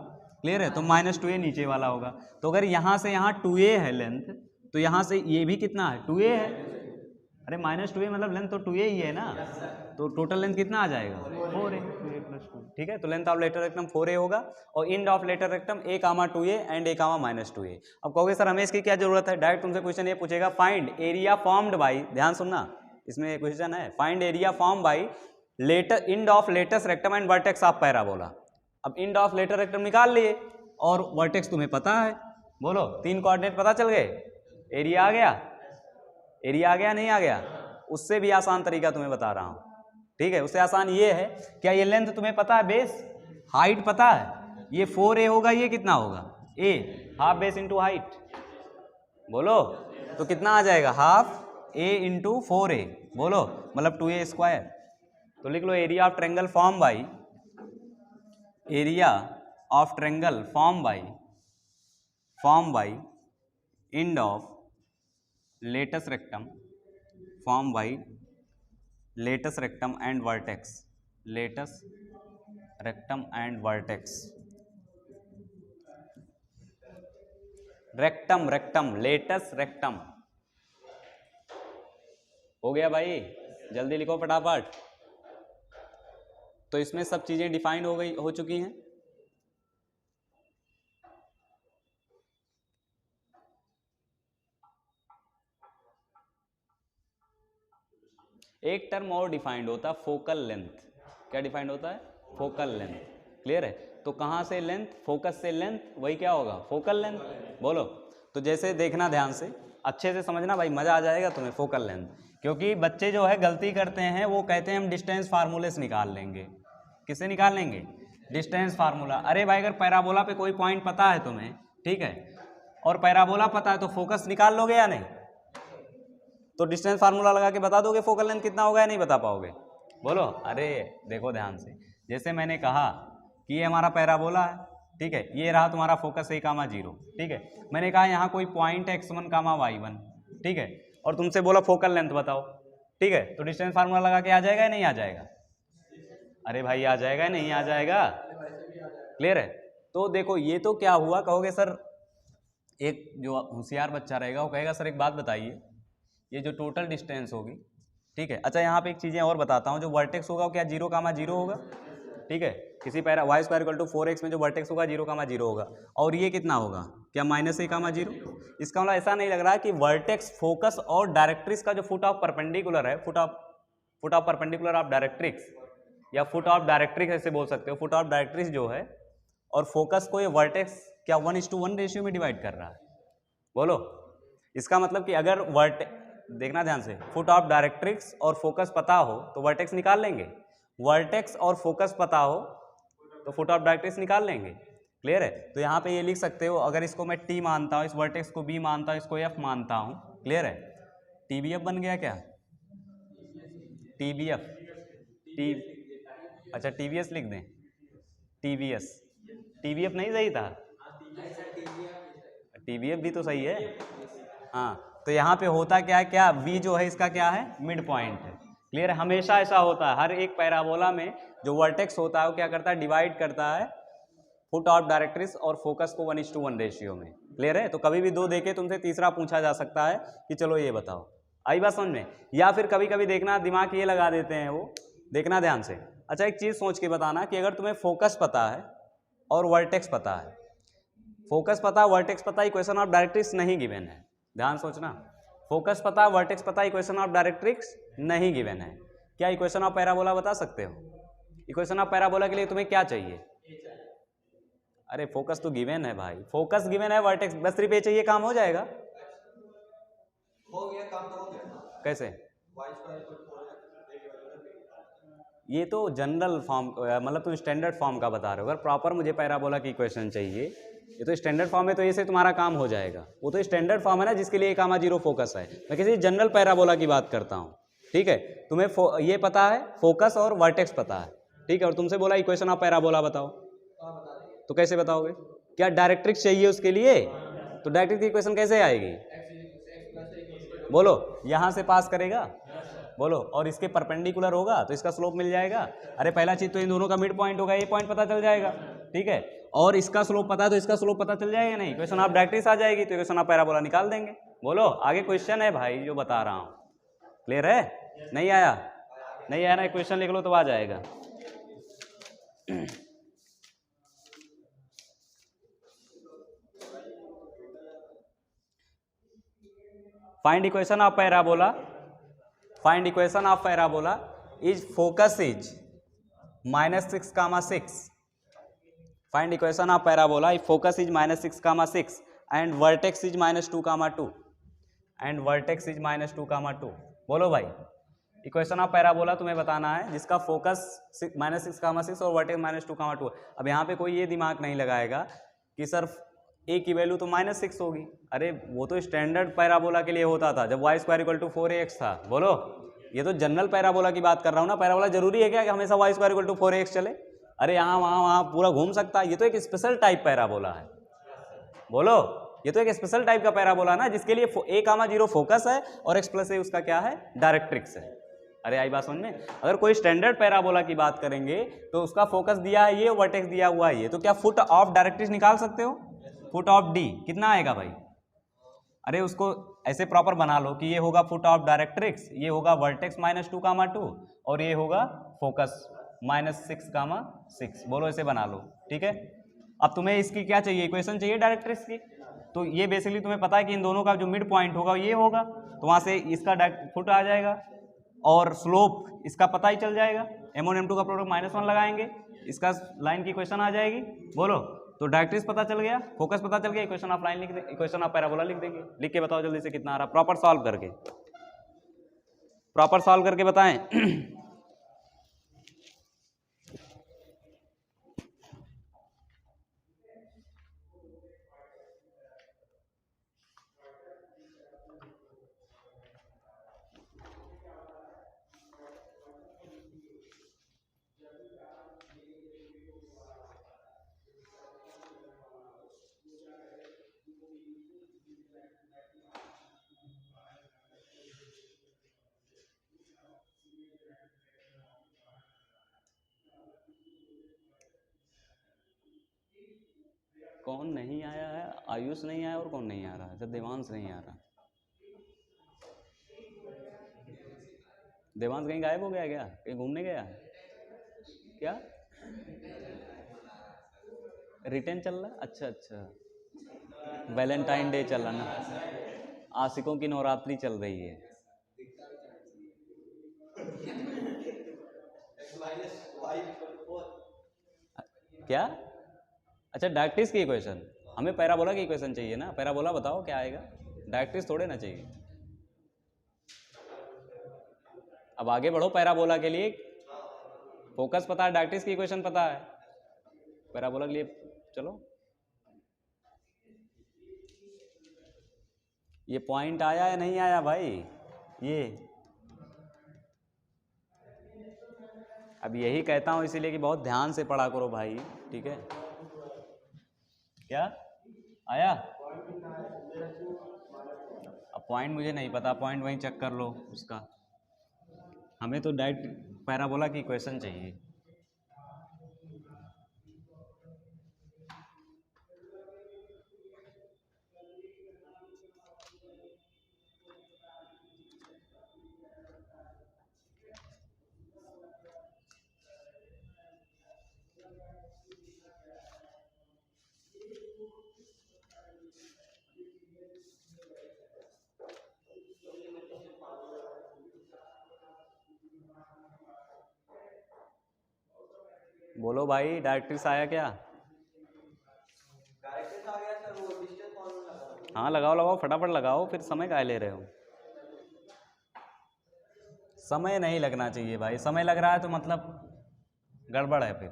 क्लियर है, तो माइनस 2a नीचे वाला होगा। तो अगर यहाँ से यहाँ 2a है लेंथ, तो यहाँ से ये भी कितना है, 2a है। अरे माइनस 2a मतलब लेंथ तो 2a ही है ना, तो टोटल लेंथ कितना आ जाएगा, 4a, 2a प्लस 2। ठीक है, तो length of latus rectum 4a होगा, और end of latus rectum a comma 2a and a comma minus 2a। अब कहोगे सर हमें इसकी क्या जरूरत है, डायरेक्ट तुमसे क्वेश्चन ये पूछेगा, फाइंड एरिया फॉर्म्ड बाई, ध्यान सुनना, इसमें क्वेश्चन है, find area form by latus end of latus rectum and vertex of parabola. अब इंड ऑफ लेटर रेक्टम निकाल लिए और वर्टेक्स तुम्हें पता है। बोलो, 3 कोऑर्डिनेट पता चल गए, एरिया आ गया, एरिया आ गया नहीं आ गया। उससे भी आसान तरीका तुम्हें बता रहा हूं, ठीक है। उससे आसान ये है, क्या ये लेंथ तुम्हें पता है, बेस हाइट पता है, ये 4a होगा, ये कितना होगा, a, half base into height. बोलो, तो कितना आ जाएगा, हाफ a इंटू 4a। बोलो, मतलब 2a स्क्वायर। तो लिख लो area of triangle form by, area of triangle form by end of latus rectum, form by latus rectum and vertex, latus rectum and vertex. Rectum rectum latus rectum. हो गया भाई, जल्दी लिखो फटाफट। तो इसमें सब चीजें डिफाइन हो चुकी हैं। एक टर्म और डिफाइंड होता है, फोकल लेंथ। क्या डिफाइंड होता है, फोकल लेंथ। क्लियर है, तो कहां से लेंथ, फोकस से लेंथ, वही क्या होगा, फोकल लेंथ। बोलो। तो जैसे देखना, ध्यान से अच्छे से समझना भाई, मजा आ जाएगा तुम्हें। फोकल लेंथ, क्योंकि बच्चे जो है गलती करते हैं, वो कहते हैं हम डिस्टेंस फार्मूले से निकाल लेंगे। किससे निकाल लेंगे, डिस्टेंस फार्मूला। अरे भाई अगर पैराबोला पे कोई पॉइंट पता है तुम्हें, ठीक है, और पैराबोला पता है, तो फोकस निकाल लोगे या नहीं, तो डिस्टेंस फार्मूला लगा के बता दोगे फोकल लेंथ कितना होगा या नहीं बता पाओगे। बोलो। अरे देखो ध्यान से, जैसे मैंने कहा कि ये हमारा पैराबोला है, ठीक है, ये रहा तुम्हारा फोकस a कामा 0, ठीक है। मैंने कहा यहाँ कोई पॉइंट है x1 कामा y1, ठीक है, और तुमसे बोला फोकल लेंथ बताओ, ठीक है, तो डिस्टेंस फार्मूला लगा के आ जाएगा या नहीं आ जाएगा। अरे भाई आ जाएगा या नहीं आ जाएगा, क्लियर है। तो देखो ये तो क्या हुआ, कहोगे सर एक जो होशियार बच्चा रहेगा वो कहेगा सर एक बात बताइए, ये जो टोटल डिस्टेंस होगी, ठीक है, अच्छा यहाँ पे एक चीज़ें और बताता हूँ, जो वर्टेक्स होगा वो क्या 0,0 होगा, ठीक है, किसी para y square equal to 4x में जो वर्टेक्स होगा 0,0 होगा, और ये कितना होगा, क्या -a,0। इसका मतलब ऐसा नहीं लग रहा है कि वर्टेक्स, फोकस और डायरेक्ट्रिक्स का जो फुट ऑफ परपेंडिकुलर है, foot of perpendicular of directrix, या फुट ऑफ डायरेक्ट्रिक्स ऐसे बोल सकते हो, फुट ऑफ डायरेक्ट्रिक्स जो है और फोकस को ये वर्टेक्स क्या 1:1 रेशियो में डिवाइड कर रहा है। बोलो, इसका मतलब कि अगर देखना ध्यान से, फुट ऑफ डायरेक्ट्रिक्स और फोकस पता हो तो वर्टेक्स निकाल लेंगे, वर्टेक्स और फोकस पता हो तो फुट ऑफ डायरेक्ट्रिक्स निकाल लेंगे। क्लियर है? तो यहाँ पे ये लिख सकते हो, अगर इसको मैं टी मानता हूँ, इस वर्टेक्स को बी मानता हूँ, इसको एफ मानता हूँ, क्लियर है, टीबीएफ बन गया क्या, टीबीएफ, टी, अच्छा टीवीएस लिख दें, टीवीएस, टीवीएफ नहीं सही था, टीवीएफ भी तो सही है, हाँ, तो यहाँ पे होता क्या है, क्या v जो है इसका क्या है, मिड पॉइंट है। क्लियर है? हमेशा ऐसा होता है, हर एक पैराबोला में जो वर्टेक्स होता है वो क्या करता है, डिवाइड करता है फुट ऑफ डायरेक्ट्रिक्स और फोकस को 1:1 रेशियो में। क्लियर है? तो कभी भी दो देके तुमसे तीसरा पूछा जा सकता है कि चलो ये बताओ, आई बात समझ में, या फिर कभी कभी देखना दिमाग ये लगा देते हैं वो, देखना ध्यान से। अच्छा एक चीज सोच के बताना कि अगर तुम्हें फोकस पता है और वर्टेक्स पता है, फोकस पता वर्टेक्स पता, इक्वेशन ऑफ डायरेक्ट्रिक्स नहीं गिवन है, ध्यान सोचना, फोकस पता वर्टेक्स पता, इक्वेशन ऑफ डायरेक्ट्रिक्स नहीं गिवन है, क्या इक्वेशन ऑफ पैराबोला बता सकते हो? इक्वेशन ऑफ पैराबोला के लिए तुम्हें क्या चाहिए? अरे फोकस तो गिवन है भाई, फोकस गिवन है, वर्टेक्स बस सिर्फ ए चाहिए, काम हो जाएगा। हो गया काम, तो हो गया। कैसे? ये तो जनरल फॉर्म, मतलब तुम स्टैंडर्ड फॉर्म का बता रहे हो, अगर प्रॉपर मुझे पैराबोला की इक्वेशन चाहिए, ये तो स्टैंडर्ड फॉर्म है, तो ये से तुम्हारा काम हो जाएगा, वो तो स्टैंडर्ड फॉर्म है ना जिसके लिए 1,0 फोकस है, मैं किसी जनरल पैराबोला की बात करता हूँ। ठीक है, तुम्हें ये पता है, फोकस और वर्टेक्स पता है, ठीक है, और तुमसे बोला इक्वेशन ऑफ पैराबोला बताओ, तो कैसे बताओगे? क्या डायरेक्ट्रिक्स चाहिए उसके लिए? तो डायरेक्ट्रिक्स की इक्वेशन कैसे आएगी? बोलो, यहां से पास करेगा, बोलो, और इसके परपेंडिकुलर होगा तो इसका स्लोप मिल जाएगा। अरे पहला चीज तो इन दोनों का मिड पॉइंट होगा, ये पॉइंट पता चल जाएगा, ठीक है, और इसका स्लोप पता है तो इसका स्लोप पता चल जाएगा, नहीं इक्वेशन ऑफ डायरेक्ट्रिक्स आ जाएगी, तो इक्वेशन ऑफ पैराबोला निकाल देंगे। बोलो, आगे क्वेश्चन है भाई जो बता रहा हूं, क्लियर है? नहीं आया? नहीं आया ना, क्वेश्चन लिख लो तो आ जाएगा। Find equation of parabola. Find equation of parabola is focus is -6,6. Find equation of parabola if focus is -6,6 and vertex is -2,2 and vertex is -2,2। बोलो भाई, इक्वेशन ऑफ पैराबोला तुम्हें बताना है जिसका फोकस -6,6 और वर्टेक्स -2,2। अब यहाँ पे कोई ये दिमाग नहीं लगाएगा कि सर ए की वैल्यू तो -6 होगी, अरे वो तो स्टैंडर्ड पैराबोला के लिए होता था जब y² = 4ax था। बोलो, ये तो जनरल पैराबोला की बात कर रहा हूँ ना, पैराबोला जरूरी है क्या कि हमेशा y² = 4ax चले? अरे यहाँ वहाँ वहाँ पूरा घूम सकता है, ये तो एक स्पेशल टाइप पैराबोला है। बोलो, ये तो एक स्पेशल टाइप का पैराबोला ना जिसके लिए a,0 फोकस है और x+a उसका क्या है, डायरेक्ट्रिक्स है। अरे आई बात समझ में? अगर कोई स्टैंडर्ड पैराबोला की बात करेंगे तो उसका फोकस दिया है ये, वर्टेक्स दिया हुआ है ये, तो क्या फुट ऑफ डायरेक्ट्रिक्स निकाल सकते हो? फुट ऑफ डी कितना आएगा भाई? अरे उसको ऐसे प्रॉपर बना लो कि ये होगा फुट ऑफ डायरेक्ट्रिक्स, ये होगा वर्टेक्स -2,2 और ये होगा फोकस -6,6। बोलो, ऐसे बना लो, ठीक है। अब तुम्हें इसकी क्या चाहिए, इक्वेशन चाहिए डायरेक्ट्रिक्स की, तो ये बेसिकली तुम्हें पता है कि इन दोनों का जो मिड पॉइंट होगा ये होगा, तो वहां से इसका फुट आ जाएगा और स्लोप इसका पता ही चल जाएगा, m1 m2 का प्रोडक्ट -1 लगाएंगे, इसका लाइन की इक्वेशन आ जाएगी। बोलो, तो डायरेक्ट्रिक्स पता चल गया, फोकस पता चल गया, इक्वेशन ऑफ लाइन लिख दे, इक्वेशन ऑफ पैराबोला लिख देंगे। लिख के बताओ जल्दी से कितना आ रहा, प्रॉपर सॉल्व करके, प्रॉपर सॉल्व करके बताएं। कौन नहीं आया है? आयुष नहीं आया और कौन नहीं आ रहा है? जब देवांश नहीं आ रहा। देवांश कहीं गायब हो गया क्या? कहीं घूमने गया क्या? रिटर्न चल रहा? अच्छा अच्छा, वैलेंटाइन डे चल रहा ना, आशिकों की नवरात्रि चल रही है। क्या? अच्छा, डायरेक्ट्रिक्स की इक्वेशन, हमें पैराबोला की इक्वेशन चाहिए ना। पैराबोला बताओ क्या आएगा, डायरेक्ट्रिक्स थोड़े ना चाहिए। अब आगे बढ़ो पैराबोला के लिए। फोकस पता है, डायरेक्ट्रिक्स की इक्वेशन पता है, पैराबोला के लिए चलो। ये पॉइंट आया या नहीं आया भाई? ये अब यही कहता हूँ इसीलिए कि बहुत ध्यान से पढ़ा करो भाई, ठीक है? क्या आया? अब पॉइंट मुझे नहीं पता, पॉइंट वहीं चेक कर लो उसका। हमें तो डायरेक्ट पैराबोला की इक्वेशन चाहिए। बोलो भाई, डायरेक्ट्रिक्स आया क्या? डायरेक्ट्रिक्स आ गया सर, वो डिस्टेंस फॉर्मूला लगाओ। हाँ लगाओ लगाओ, फटाफट लगाओ, फिर समय काहे ले रहे हो? समय नहीं लगना चाहिए भाई, समय लग रहा है तो मतलब गड़बड़ है फिर।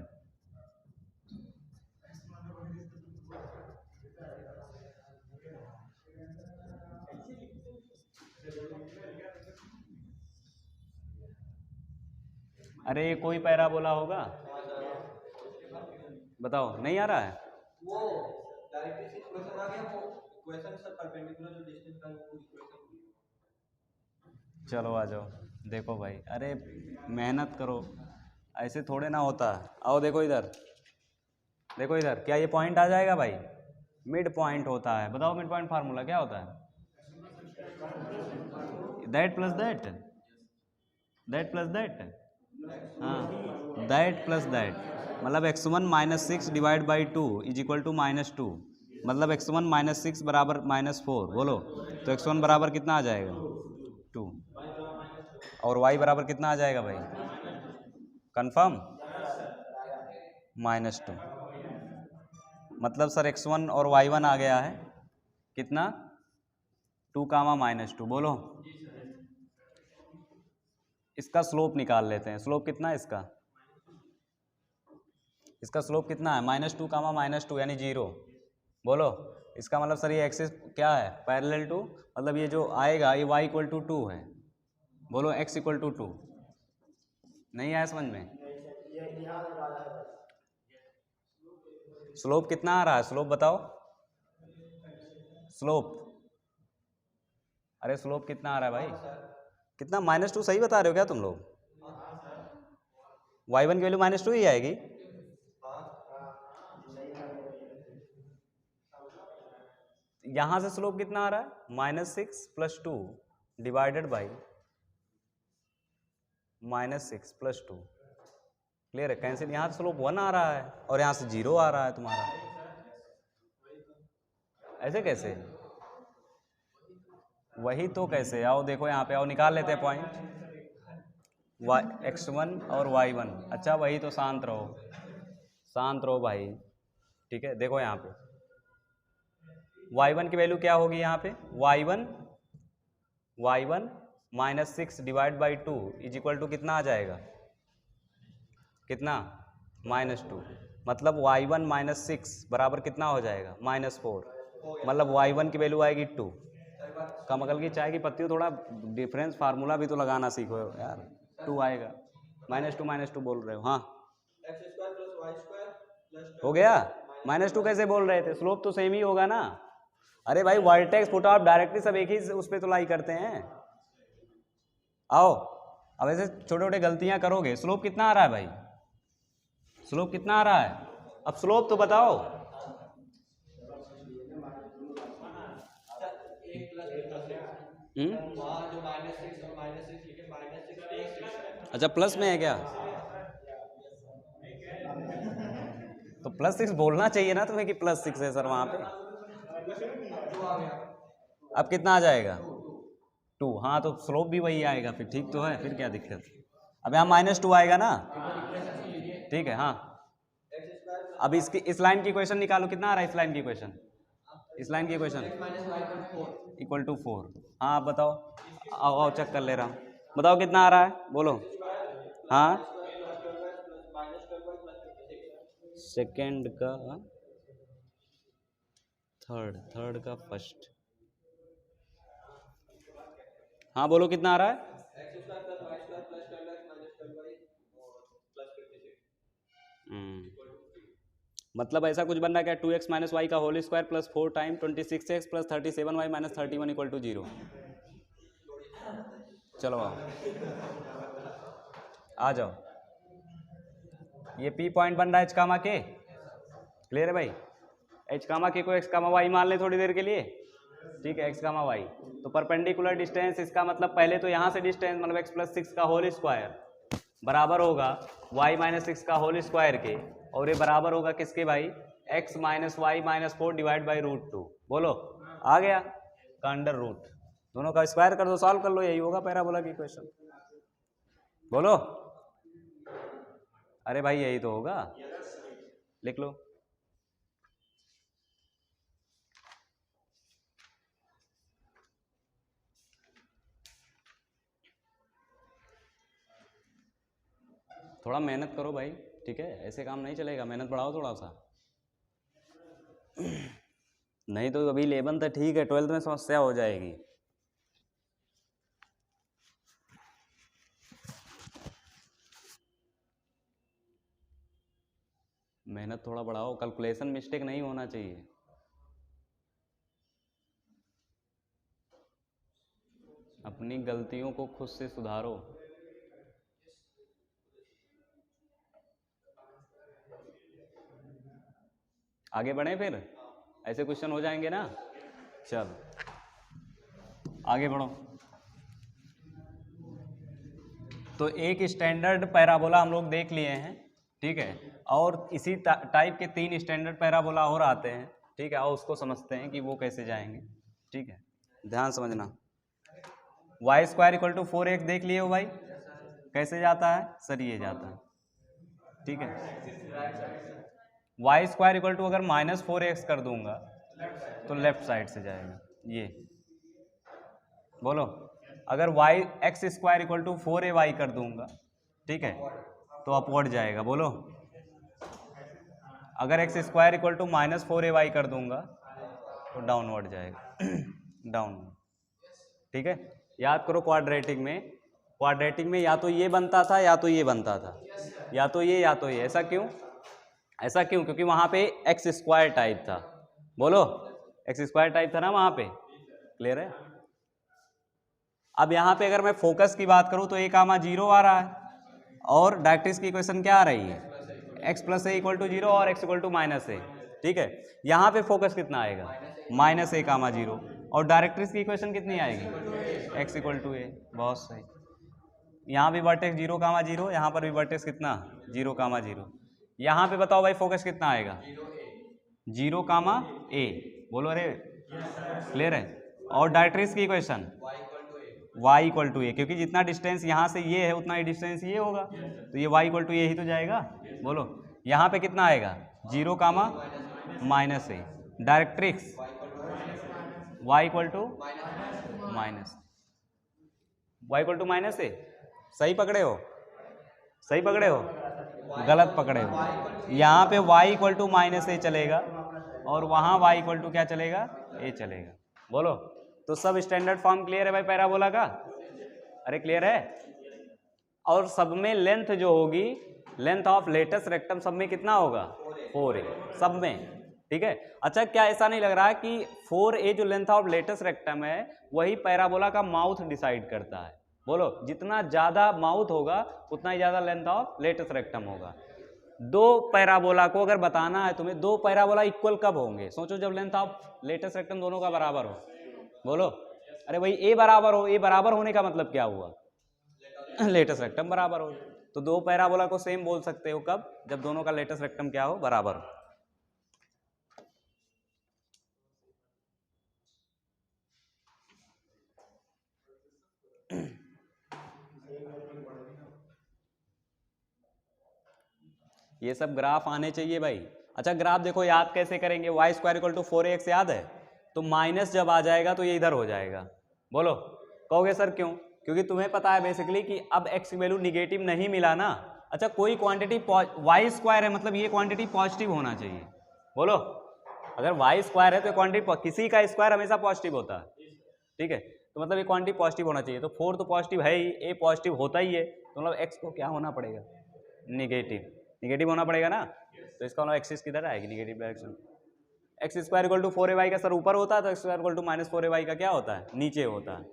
अरे कोई पैराबोला होगा, बताओ, नहीं आ रहा है? वो डायरेक्ट्रिक्स इक्वेशन आ गया, वो इक्वेशन से परपेंडिकुलर जो डिस्टेंस का वो इक्वेशन। चलो आ जाओ, देखो भाई, अरे मेहनत करो, ऐसे थोड़े ना होता। आओ देखो इधर, देखो इधर, क्या ये पॉइंट आ जाएगा भाई? मिड पॉइंट होता है, बताओ मिड पॉइंट फार्मूला क्या होता है? That plus that, that plus that, हाँ दैट प्लस दैट, मतलब x1 minus 6 divide by 2 is equal to -2, मतलब x1 माइनस 6 बराबर -4। बोलो तो x1 बराबर कितना आ जाएगा? 2, और y बराबर कितना आ जाएगा भाई? कंफर्म? -2, मतलब सर x1 और y1 आ गया है कितना? 2, -2। बोलो इसका स्लोप निकाल लेते हैं। स्लोप कितना है इसका? इसका स्लोप कितना है? -2, -2 यानी 0। बोलो इसका मतलब सर ये एक्सिस क्या है? पैरेलल टू, मतलब ये जो आएगा ये y इक्वल टू 2 है। बोलो x इक्वल टू 2। नहीं आया समझ में? स्लोप कितना आ रहा है? स्लोप बताओ, स्लोप, अरे स्लोप कितना आ रहा है भाई? कितना? -2 सही बता रहे हो क्या तुम लोग? y1 की वैल्यू -2 ही आएगी। यहाँ से स्लोप कितना आ रहा है? -6 + 2 डिवाइडेड बाई -6 + 2। क्लियर है? कैंसिल, यहाँ से स्लोप 1 आ रहा है और यहाँ से 0 आ रहा है तुम्हारा। ऐसे कैसे? वही तो कैसे? आओ देखो यहाँ पे, आओ निकाल लेते हैं पॉइंट। x1 और y1, अच्छा वही तो, शांत रहो, शांत रहो भाई, ठीक है? देखो यहाँ पे y1 की वैल्यू क्या होगी? यहाँ पे y1 -6 divide by 2 is equal to कितना आ जाएगा? कितना? -2, मतलब y1 -6 बराबर कितना हो जाएगा? -4, मतलब y1 की वैल्यू आएगी 2। कमकल की चाय की पत्ती, थोड़ा डिफरेंस फार्मूला भी तो लगाना सीखो यार। 2 आएगा, -2 बोल रहे हो? हाँ हो गया। -2 कैसे बोल रहे थे? स्लोप तो सेम ही होगा ना। अरे भाई वर्टेक्स फुट ऑफ डायरेक्टली सब एक ही उस पर तो लाई करते हैं। आओ अब ऐसे छोटे छोटे गलतियां करोगे। स्लोप कितना आ रहा है भाई? स्लोप कितना आ रहा है? अब स्लोप तो बताओ। अच्छा प्लस में है क्या? तो +6 बोलना चाहिए ना तुम्हें कि +6 है सर वहां पे। अब कितना आ जाएगा? 2। हाँ तो स्लोप भी वही आएगा फिर, ठीक तो है, फिर क्या दिक्कत? अब यहाँ -2 आएगा ना, ठीक है। हाँ अब इसकी इस लाइन की इक्वेशन निकालो, कितना आ रहा है इस लाइन की इक्वेशन? इस लाइन की इक्वेशन =4। हाँ आप बताओ, आओ आओ चेक कर ले रहा हूँ, बताओ कितना आ रहा है, बोलो। हाँ सेकेंड का थर्ड का फर्स्ट, हाँ बोलो कितना आ रहा है? मतलब ऐसा कुछ बन रहा है क्या? 2x - y का whole square plus 4 time 26x plus 37y - 31 = 0। चलो आ जाओ, ये P पॉइंट बन रहा है h कामा के, क्लियर है भाई? h कामा के को x कामा y मान ले थोड़ी देर के लिए, ठीक है, x कामा y। तो परपेंडिकुलर डिस्टेंस, इसका मतलब पहले तो यहाँ से डिस्टेंस मतलब x + 6 का होल स्क्वायर बराबर होगा y - 6 का होल स्क्वायर के, और ये बराबर होगा किसके भाई? x - y - 4 divide by √2। बोलो आ गया का अंडर रूट, दोनों का स्क्वायर कर दो, सॉल्व कर लो, यही होगा पैराबोला की इक्वेशन। बोलो अरे भाई यही तो होगा, लिख लो। थोड़ा मेहनत करो भाई, ठीक है, ऐसे काम नहीं चलेगा, मेहनत बढ़ाओ थोड़ा सा। नहीं तो अभी 11th है, ठीक है, 12th में समस्या हो जाएगी। मेहनत थोड़ा बढ़ाओ, कैलकुलेशन मिस्टेक नहीं होना चाहिए। अपनी गलतियों को खुद से सुधारो। आगे बढ़े फिर, ऐसे क्वेश्चन हो जाएंगे ना। चल आगे बढ़ो। तो एक स्टैंडर्ड पैराबोला हम लोग देख लिए हैं, ठीक है, और इसी टाइप के 3 स्टैंडर्ड पैराबोला और आते हैं, ठीक है, और उसको समझते हैं कि वो कैसे जाएंगे, ठीक है, ध्यान समझना। y² = 4x देख लिए हो भाई, कैसे जाता है सर? ये जाता है, ठीक है। y² अगर -4x कर दूंगा तो लेफ्ट साइड से जाएगा ये, बोलो। अगर x² = 4ay कर दूंगा, ठीक है, तो अपवर्ड जाएगा, बोलो। अगर x² = -4ay कर दूंगा तो डाउनवर्ड जाएगा, डाउनवर्ड, ठीक है। याद करो क्वाड्रेटिक में या तो ये बनता था या तो ये बनता था, या तो ये या तो ये। ऐसा क्यों? ऐसा क्यों? क्योंकि वहां पे x² टाइप था, बोलो, x² टाइप था ना वहां पे, क्लियर है? अब यहाँ पे अगर मैं फोकस की बात करूँ तो a, 0 आ रहा है, और डायरेक्ट्रिक्स की इक्वेशन क्या आ रही है? x + a = 0 और x = -a, ठीक है। यहाँ पे फोकस कितना आएगा? -a, 0, और डायरेक्ट्रिक्स की इक्वेशन कितनी आएगी? x = a, बहुत सही। यहाँ भी वर्टेक्स 0, 0, यहाँ पर भी वर्टेक्स कितना? 0, 0। यहाँ पे बताओ भाई फोकस कितना आएगा? 0, a, बोलो अरे, क्लियर है? और डायरेक्ट्रिक्स की इक्वेशन y = a, क्योंकि जितना डिस्टेंस यहाँ से ये है उतना ही डिस्टेंस ये होगा, तो ये y = a ही तो जाएगा, बोलो। यहाँ पे कितना आएगा? 0, -a। Directrix y = -a। सही पकड़े हो? सही पकड़े हो? गलत पकड़े हो। यहाँ पे y = -a चलेगा, और वहाँ y = क्या चलेगा? a चलेगा, बोलो। तो सब स्टैंडर्ड फॉर्म क्लियर है भाई पैराबोला का? अरे क्लियर है? और सब में लेंथ जो होगी, लेंथ ऑफ लेटस रेक्टम सब में कितना होगा? 4a, सब में, ठीक है। अच्छा क्या ऐसा नहीं लग रहा है कि 4a जो लेंथ ऑफ लेटस रेक्टम है वही पैराबोला का माउथ डिसाइड करता है? बोलो, जितना ज्यादा माउथ होगा उतना ही ज्यादा लेंथ ऑफ लेटस रेक्टम होगा। दो पैराबोला को अगर बताना है तुम्हें, दो पैराबोला इक्वल कब होंगे? सोचो, जब लेंथ ऑफ लेटस रेक्टम दोनों का बराबर हो, बोलो। अरे भाई ए बराबर हो, ए बराबर होने का मतलब क्या हुआ? लेटेस्ट रेक्टम बराबर हो। तो दो पैराबोला को सेम बोल सकते हो कब? जब दोनों का लेटेस्ट रेक्टम क्या हो? बराबर हो। ये सब ग्राफ आने चाहिए भाई। अच्छा ग्राफ देखो याद कैसे करेंगे? Y square equal to 4ax याद है? तो माइनस जब आ जाएगा तो ये इधर हो जाएगा। बोलो, कहोगे सर क्यों? क्योंकि तुम्हें पता है बेसिकली कि अब x की वैल्यू निगेटिव नहीं मिला ना। अच्छा कोई क्वांटिटी वाई स्क्वायर है मतलब ये क्वांटिटी पॉजिटिव होना चाहिए। बोलो, अगर वाई स्क्वायर है तो क्वांटिटी, किसी का स्क्वायर हमेशा पॉजिटिव होता है, ठीक है? तो मतलब ये क्वांटिटी पॉजिटिव होना चाहिए। तो 4 तो पॉजिटिव है ही, ए पॉजिटिव होता ही है, तो मतलब x को क्या होना पड़ेगा? निगेटिव। निगेटिव होना पड़ेगा ना। तो इसका मतलब एक्सिस किधर आएगी? Negative direction. X square equal to 4ay का सर ऊपर होता है, तो x square equal to minus 4ay का क्या होता है? नीचे होता है।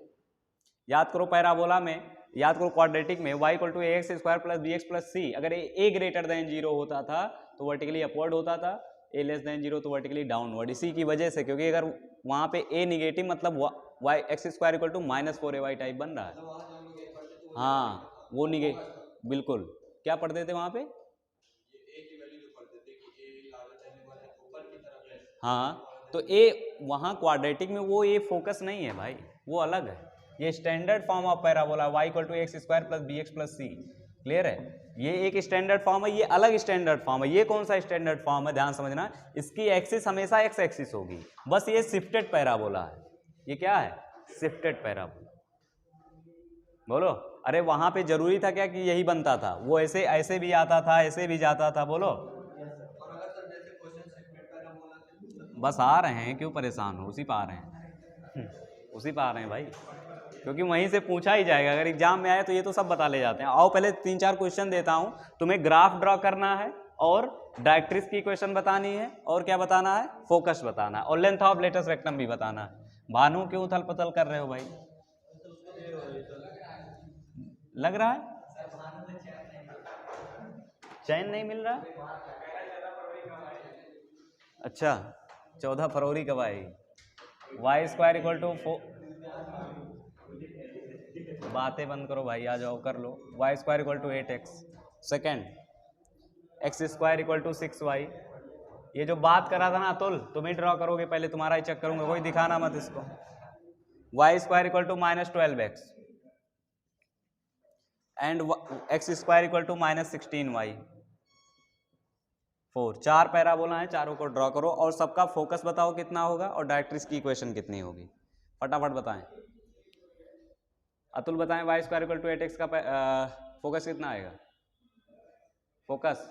याद करो पैराबोला में, याद करो क्वाड्रेटिक में y equal to ax square plus bx plus c, अगर a ग्रेटर देन 0 होता था तो वर्टिकली अपवर्ड होता था, a लेस देन 0 तो वर्टिकली डाउनवर्ड। इसी की वजह से, क्योंकि अगर वहाँ पे a निगेटिव मतलब y x square equal to minus 4ay type बन रहा है। हाँ वो निगेटिव, बिल्कुल। क्या पढ़ते थे वहाँ पे? हाँ तो ए वहाँ क्वाड्रेटिक में वो ए फोकस नहीं है भाई, वो अलग है। ये standard form of parabola y equal to x square plus b x plus c. Clear है? ये एक स्टैंडर्ड फॉर्म है, ये अलग स्टैंडर्ड फॉर्म है। ये कौन सा स्टैंडर्ड फॉर्म है? ध्यान समझना, इसकी एक्सिस हमेशा एक्स एक्सिस होगी, बस ये शिफ्टेड पैराबोला है। ये क्या है? Shifted parabola. बोलो, अरे वहां पे जरूरी था क्या कि यही बनता था? वो ऐसे ऐसे भी आता था, ऐसे भी जाता था। बोलो, बस आ रहे हैं, क्यों परेशान हो? उसी पर आ रहे हैं, उसी पर आ रहे हैं भाई, क्योंकि वहीं से पूछा ही जाएगा। अगर एग्जाम में आए तो ये तो सब बता ले जाते हैं। आओ पहले 3-4 क्वेश्चन देता हूं, तुम्हें ग्राफ ड्रॉ करना है और डायरेक्ट्रिक्स की इक्वेशन बतानी है, और क्या बताना है? फोकस बताना है, और लेंथ ऑफ लेटेस्ट रेक्टम भी बताना है। भानु क्यों उथल पथल कर रहे हो भाई? लग रहा है चैन नहीं मिल रहा? अच्छा 14 फरवरी कब आएगी? वाई स्क्वायर इक्वल टू बातें बंद करो भाई, आ जाओ कर लो। Y square equal to 8x, second x square equal to 6y। ये जो बात करा था ना अतुल, तुम ही ड्रॉ करोगे पहले, तुम्हारा ही चेक करूंगा, कोई दिखाना मत इसको। Y square equal to minus 12x and x square equal to minus 16y। 4 चार पैराबोला हैं, चारों को ड्रॉ करो और सबका फोकस बताओ कितना होगा और डायरेक्ट्रिक्स की इक्वेशन कितनी होगी, फटाफट बताएं। अतुल बताएं, Y square equal to 8x का फोकस कितना आएगा? Focus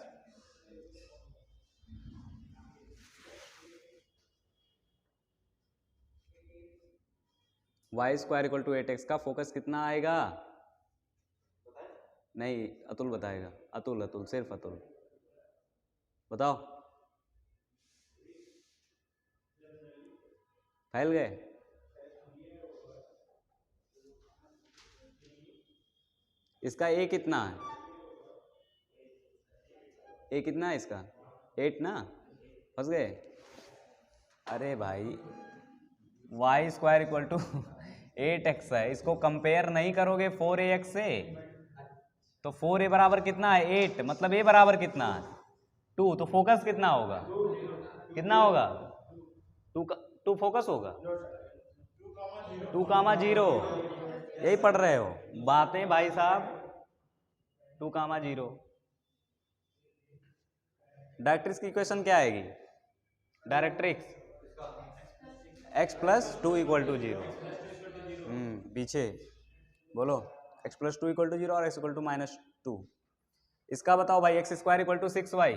y square equal to 8x का फोकस कितना आएगा? नहीं अतुल बताएगा, अतुल अतुल सिर्फ अतुल बताओ। फैल गए? इसका ए कितना है? ए कितना है इसका? 8 ना? फंस गए? अरे भाई y square equal to 8x है, इसको कंपेयर नहीं करोगे 4ax से, तो 4a बराबर कितना है? 8, मतलब a बराबर कितना है? 2, तो फोकस कितना होगा? कितना होगा? 2 फोकस होगा, 2,0, यही पढ़ रहे हो बातें भाई साहब। 2,0 डायरेक्ट्रिक्स की इक्वेशन क्या आएगी? Directrix x plus 2 equal to 0। पीछे बोलो, x प्लस 2 इक्वल टू 0 और x इक्वल टू माइनस 2। इसका बताओ भाई, x square equal to 6y।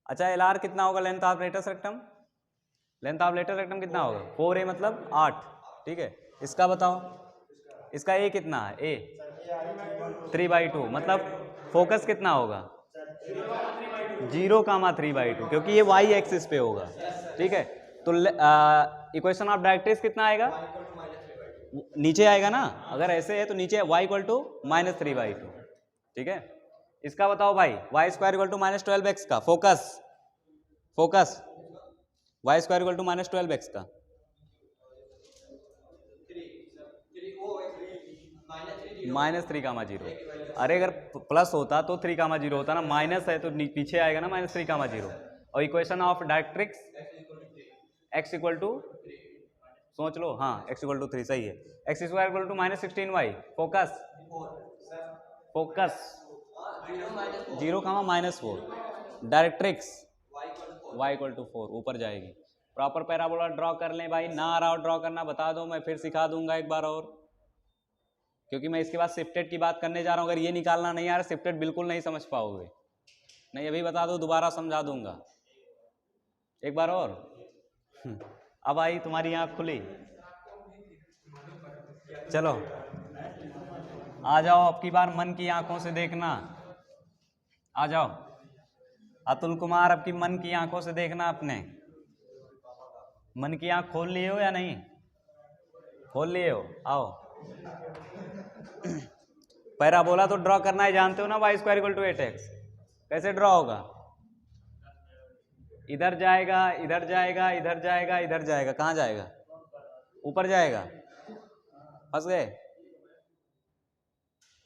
अच्छा एल आर कितना होगा? Length of latus rectum, length of latus rectum कितना होगा? 4a मतलब 8, ठीक है। इसका बताओ, इसका a कितना है? a 3/2, मतलब फोकस कितना होगा? 0,3/2, क्योंकि ये y एक्सिस पे होगा, ठीक है। तो इक्वेशन ऑफ डायरेक्ट्रिक्स कितना आएगा? नीचे आएगा ना, अगर ऐसे है तो नीचे y इक्वल टू माइनस 3/2, ठीक है। इसका बताओ भाई, y square equal to minus 12x का focus, focus y square equal to minus 12x का -3, अरे अगर प्लस होता तो 3, होता ना, माइनस है तो पीछे आएगा ना -3, और equation of directrix x equal to, सोच लो, हाँ x इक्वल टू 3 सही है, x square equal to -16y, focus focus 0, -4, directrix y equal to 4, ऊपर जाएगी। प्रॉपर पैराबोला ड्रॉ कर लें भाई, ना आ रहा हो ड्रॉ करना बता दो, मैं फिर सिखा दूंगा एक बार और, क्योंकि मैं इसके बाद शिफ्टेड की बात करने जा रहा हूँ। अगर ये निकालना नहीं आ रहा, शिफ्टेड बिल्कुल नहीं समझ पाओगे। नहीं अभी बता दो, दोबारा समझा दूंगा एक बार और। अब आई तुम्हारी आँख खुली, चलो आ जाओ, अब की बार मन की आंखों से देखना, आ जाओ अतुल कुमार, अब की मन की आंखों से देखना, अपने मन की आंख खोल लिए हो या नहीं, खोल लिए हो, आओ। पैराबोला तो ड्रॉ करना है, जानते हो ना, y square equal to 8x, कैसे ड्रॉ होगा, इधर जाएगा, इधर जाएगा, इधर जाएगा, इधर जाएगा, कहाँ जाएगा, ऊपर जाएगा, फंस गए।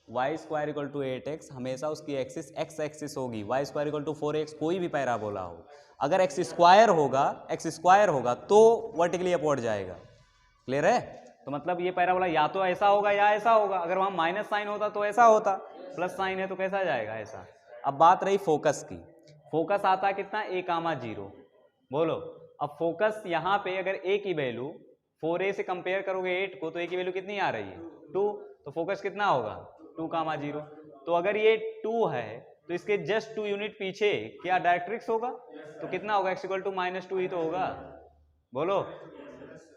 y square equal to 8x हमेशा उसकी एक्सिस x एक्सिस होगी, y square equal to 4x, कोई भी पैराबोला हो, अगर x स्क्वायर होगा तो वर्टिकली अपवर्ड जाएगा। क्लियर है? तो मतलब ये पैराबोला या तो ऐसा होगा या ऐसा होगा, अगर वहां माइनस साइन होता तो ऐसा होता, प्लस साइन है तो कैसा जाएगा, ऐसा। अब बात रही फोकस की, फोकस आता कितना, a, 0, बोलो। अब फोकस यहाँ पे अगर a की वैल्यू 4a से कंपेयर करोगे 8 को, तो a की वैल्यू कितनी आ रही है, 2, तो फोकस कितना होगा, 2, 0। तो अगर ये 2 है तो इसके जस्ट 2 यूनिट पीछे क्या डायरेक्ट्रिक्स होगा, तो कितना होगा, x इक्वल टू -2 ही तो होगा, बोलो।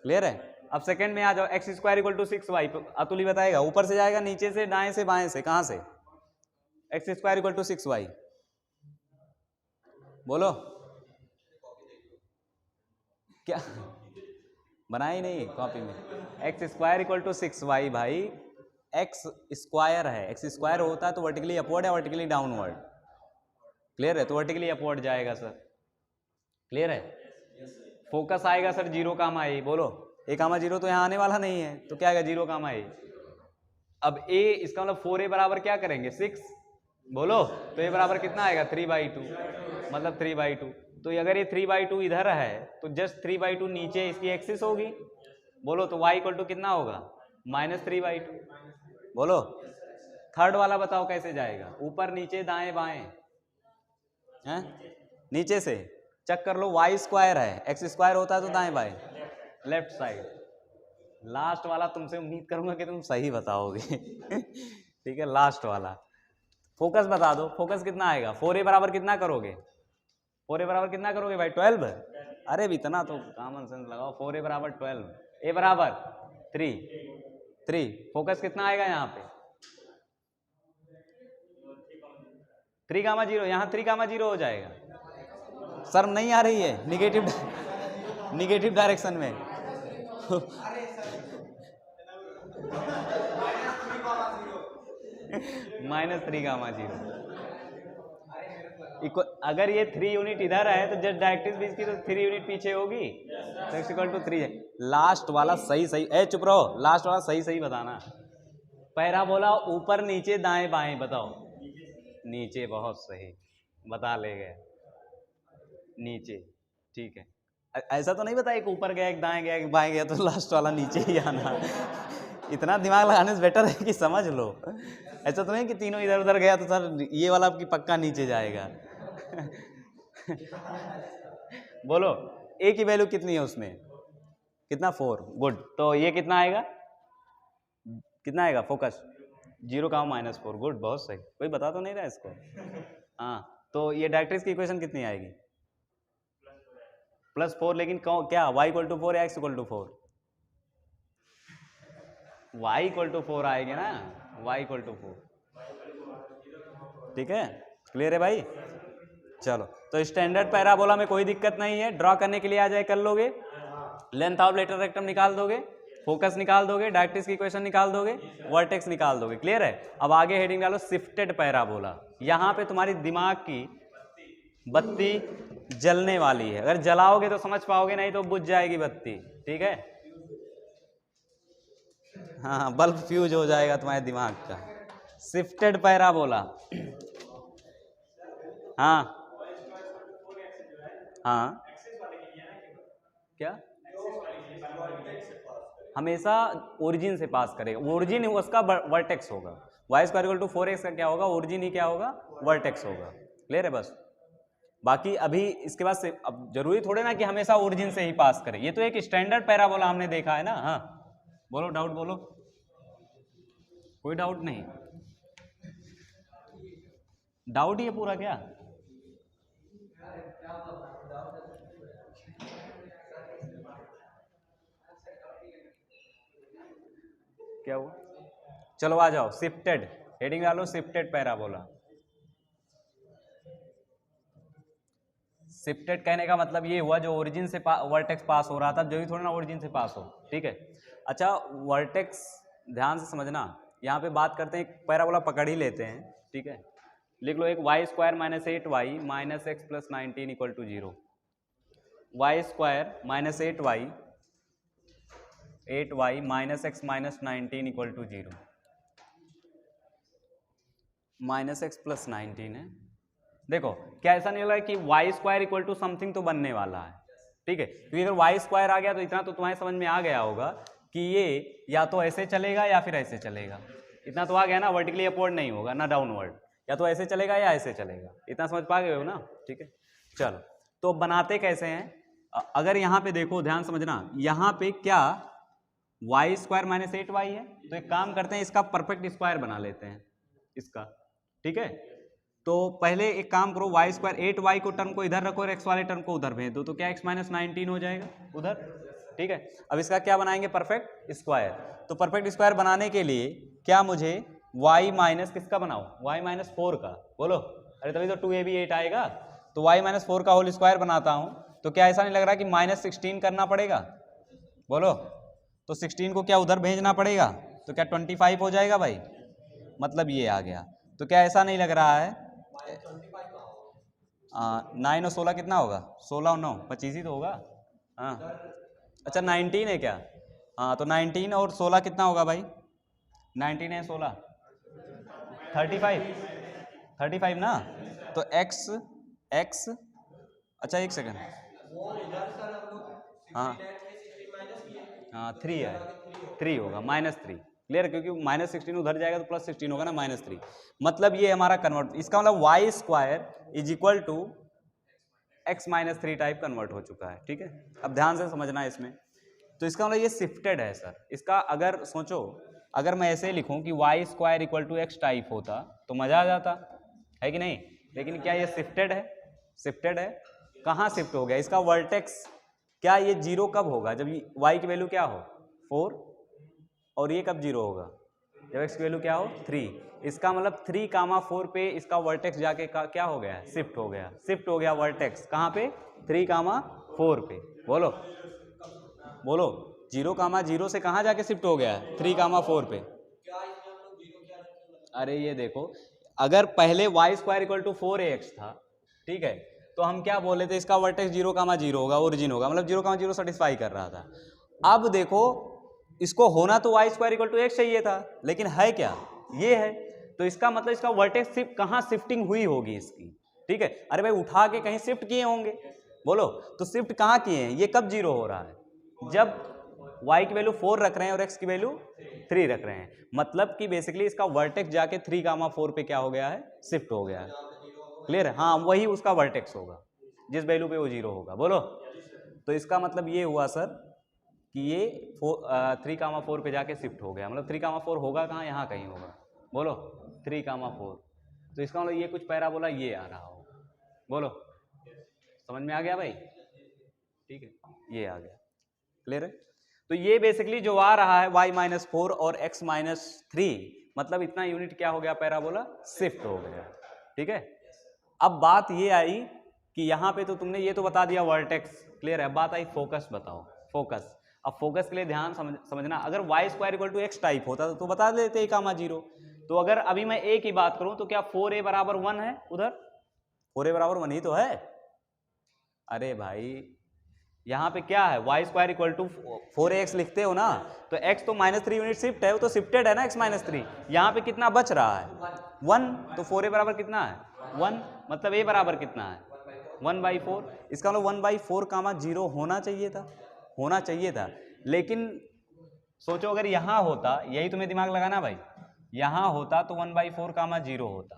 क्लियर है? अब सेकंड में आ जाओ, x square equal to 6y, Atul ही बताएगा, ऊपर से जाएगा, नीचे से, दाएं से, बाएं से, कहां से, x square equal to 6y, बोलो क्या, बनाई नहीं कॉपी में, x square equal to 6y भाई, x स्क्वायर है, x स्क्वायर होता है तो वर्टिकली अपवर्ड या वर्टिकली डाउनवर्ड, क्लियर है, तो वर्टिकली अपवर्ड जाएगा सर, क्लियर है। फोकस आएगा सर 0, बोलो, a, 0 तो यहाँ आने वाला नहीं है, तो क्या आएगा, 0, अब a, इसका मतलब 4a बराबर क्या करेंगे, 6, बोलो, तो a बराबर कितना आएगा, 3/2, मतलब 3/2, तो अगर ये 3/2 इधर है तो जस्ट 3/2 नीचे इसकी एक्सिस होगी, बोलो, तो y इक्वल टू कितना होगा, -3/2, बोलो। थर्ड वाला बताओ कैसे जाएगा, ऊपर नीचे दाएं बाएं हैं, नीचे से चेक कर लो, y स्क्वायर है, x स्क्वायर होता है तो दाएं बाएं, लेफ्ट साइड। लास्ट वाला तुमसे उम्मीद करूंगा कि तुम सही बताओगे। ठीक है, लास्ट वाला फोकस बता दो, फोकस कितना आएगा, 4a बराबर कितना करोगे, 4a बराबर कितना करोगे भाई, 12, अरे भी इतना तो कॉमन सेंस लगाओ, 4a बराबर 12, a बराबर 3, फोकस कितना आएगा यहाँ पे, 3, 0, यहाँ 3, 0 हो जाएगा, शर्म नहीं आ रही है, निगेटिव डायरेक्शन में। -3, 0, अगर ये 3 यूनिट इधर है तो जस्ट डायरेक्ट्रिक्स भी इसकी तो 3 यूनिट पीछे होगी, तो x इक्वल टू 3 है। लास्ट वाला सही, चुप रहो, लास्ट वाला सही बताना, पैराबोला ऊपर नीचे दाएं बाएं बताओ, नीचे, बहुत सही, बता ले गए, नीचे, ठीक है। ऐसा तो नहीं बताया एक ऊपर गया, एक दाएं गया, एक बाएं गया, तो लास्ट वाला नीचे ही आना। इतना दिमाग लगाने से बेटर है कि समझ लो, ऐसा तो नहीं कि तीनों इधर उधर गया तो सर ये वाला आपकी पक्का नीचे जाएगा। बोलो, a की वैल्यू कितनी है उसमें, कितना, 4, गुड, तो ये कितना आएगा, फोकस 0, -4, गुड, बहुत सही, कोई बता तो नहीं रहा इसको। हाँ, तो ये डायरेक्ट्रिक्स की इक्वेशन कितनी आएगी, +4, लेकिन क्या y इक्वल टू 4 या x equal to 4, y equal to 4 आएगी ना, y इक्वल टू 4, ठीक है, क्लियर है भाई। चलो, तो स्टैंडर्ड पैराबोला में कोई दिक्कत नहीं है, ड्रॉ करने के लिए आ जाए, कर लोगे, लेंथ ऑफ लेटर रेक्टम निकाल दोगे, फोकस निकाल दोगे, डायरेक्ट्रिक्स की इक्वेशन निकाल दोगे, वर्टेक्स निकाल दोगे, क्लियर है। अब आगे हेडिंग डालो शिफ्टेड पैराबोला, यहाँ पे तुम्हारी दिमाग की बत्ती जलने वाली है, अगर जलाओगे तो समझ पाओगे, नहीं तो बुझ जाएगी बत्ती, ठीक है। हाँ, बल्ब फ्यूज हो जाएगा तुम्हारे दिमाग का। Shifted parabola. हाँ हाँ, क्या हमेशा ओरिजिन से पास करेगा, ओरिजिन उसका वर्टेक्स होगा। Y square equal to 4x का क्या होगा, ओरिजिन ही क्या होगा, वर्टेक्स होगा। क्लियर है बस। बाकी अभी इसके बाद से अब जरूरी थोड़े ना कि हमेशा ओरिजिन से ही पास करे, ये तो एक स्टैंडर्ड पैराबोला हमने देखा है ना। हाँ बोलो, डाउट बोलो, कोई डाउट नहीं, डाउट ही है पूरा क्या। क्या हुआ, चलो आ जाओ, शिफ्टेड, हेडिंग डालो शिफ्टेड पैराबोला। शिफ्टेड कहने का मतलब ये हुआ जो ओरिजिन से वर्टेक्स पास हो रहा था, जो भी थोड़ा ना ओरिजिन से पास हो, ठीक है। अच्छा वर्टेक्स ध्यान से समझना, यहाँ पे बात करते हैं, एक पैराबोला पकड़ ही लेते हैं, ठीक है। लिख लो, एक y square minus 8y minus x plus 19 equal to 0। Y square minus 8y minus x minus 19 equal to 0। Minus x plus 19 है। देखो क्या ऐसा नहीं लग रहा है कि y square equal to something तो बनने वाला है, ठीक है, क्योंकि अगर वाई स्क्वायर आ गया तो इतना तो तुम्हारे समझ में आ गया होगा कि ये या तो ऐसे चलेगा या फिर ऐसे चलेगा। इतना तो आ गया ना, वर्टिकली अपवर्ड नहीं होगा ना डाउनवर्ड, या तो ऐसे चलेगा या ऐसे चलेगा, इतना समझ पा गए हो ना, ठीक है। चलो तो बनाते कैसे हैं, अगर यहाँ पे देखो ध्यान समझना, यहाँ पे क्या वाई स्क्वायर माइनस 8y है, तो एक काम करते हैं, इसका परफेक्ट स्क्वायर बना लेते हैं इसका, ठीक है। तो पहले एक काम करो, वाई स्क्वायर 8y को टर्म को इधर रखो और एक्स वाले टर्म को उधर भेज दो, तो क्या x माइनस 19 हो जाएगा उधर, ठीक है। अब इसका क्या बनाएंगे, परफेक्ट स्क्वायर। तो परफेक्ट स्क्वायर बनाने के लिए क्या मुझे y माइनस किसका बनाओ, y माइनस 4 का, बोलो, अरे तभी तो 2ab 8 आएगा। तो y माइनस 4 का होल स्क्वायर बनाता हूं, तो क्या ऐसा नहीं लग रहा कि माइनस 16 करना पड़ेगा, बोलो। तो 16 को क्या उधर भेजना पड़ेगा, तो क्या 25 हो जाएगा भाई, मतलब ये आ गया। तो क्या ऐसा नहीं लग रहा है, 9 और 16 कितना होगा, 16 और 9 25 ही तो होगा। हाँ अच्छा 19 है क्या, हाँ तो 19 और 16 कितना होगा भाई, 19 है 16 35 ना। तो x अच्छा एक सेकंड, हाँ हाँ 3 है, 3 होगा, -3, क्लियर, क्योंकि -16 उधर जाएगा तो +16 होगा ना, -3। मतलब ये हमारा कन्वर्ट, इसका मतलब y square is equal to x minus 3 type convert हो चुका है, ठीक है। अब ध्यान से समझना इसमें, तो इसका मतलब ये शिफ्टेड है सर। इसका अगर सोचो, अगर मैं ऐसे लिखूं कि y square equal to x type होता तो मजा आ जाता है कि नहीं, लेकिन क्या ये शिफ्टेड है, शिफ्टेड है, कहाँ शिफ्ट हो गया, इसका वर्टेक्स, क्या ये 0 कब होगा, जब y की वैल्यू क्या हो 4, और ये कब 0 होगा, जब x की वैल्यू क्या हो 3। इसका मतलब 3,4 पे इसका वर्टेक्स जाके क्या हो गया, शिफ्ट हो गया, शिफ्ट हो गया वर्टेक्स कहाँ पे, 3,4 पे, बोलो बोलो, 0,0 से कहाँ जाके शिफ्ट हो गया है, 3,4 पे। अरे ये देखो, अगर पहले Y square equal to 4ax था, ठीक है, तो हम क्या बोले थे, इसका वर्टेक्स 0,0 होगा, ओरिजिन होगा, मतलब 0,0 सेटिस्फाई कर रहा था। अब देखो इसको होना तो y square equal to x चाहिए था, लेकिन है क्या, ये है, तो इसका मतलब इसका वर्टेक्स शिफ्ट कहाँ शिफ्टिंग हुई होगी इसकी, ठीक है। अरे भाई उठा के कहीं शिफ्ट किए होंगे, बोलो, तो शिफ्ट कहाँ किए हैं, ये कब 0 हो रहा है, जब y की वैल्यू 4 रख रहे हैं और x की वैल्यू 3 रख रहे हैं, मतलब कि बेसिकली इसका वर्टेक्स जाके 3,4 पे क्या हो गया है, शिफ्ट हो गया है, क्लियर है, हाँ वही उसका वर्टेक्स होगा जिस वैल्यू पे वो 0 होगा, बोलो। तो इसका मतलब ये हुआ सर कि ये 3,4 पे जाके शिफ्ट हो गया, मतलब 3,4 होगा कहाँ, यहाँ कहीं होगा, बोलो 3,4। तो इसका मतलब ये कुछ पैराबोला ये आ रहा हो, बोलो समझ में आ गया भाई, ठीक है, ये आ गया, क्लियर है। तो ये बेसिकली जो आ रहा है y माइनस 4 और x माइनस 3, मतलब इतना यूनिट क्या हो गया, पैराबोला शिफ्ट हो गया, ठीक है। अब बात ये आई कि यहाँ पे तो तुमने ये तो बता दिया वर्टेक्स, क्लियर है, बात आई फोकस, बताओ फोकस। अब फोकस के लिए ध्यान समझना, अगर y square equal to x type होता तो बता देते 1,0। तो अगर अभी मैं a की बात करूं तो क्या 4a बराबर 1 है, उधर 4a बराबर 1 ही तो है। अरे भाई यहाँ पे क्या है, y square equal to 4ax लिखते हो ना, तो x तो -3 यूनिट शिफ्ट है, वो तो शिफ्टेड है ना x -3। यहाँ पे कितना बच रहा है 1, तो 4a बराबर कितना है 1, मतलब a बराबर कितना है 1/4। इसका मतलब 1/4 कामा 0 होना चाहिए था। लेकिन सोचो अगर यहाँ होता, यही तुम्हें दिमाग लगाना भाई, यहाँ होता तो 1/4 कामा 0 होता,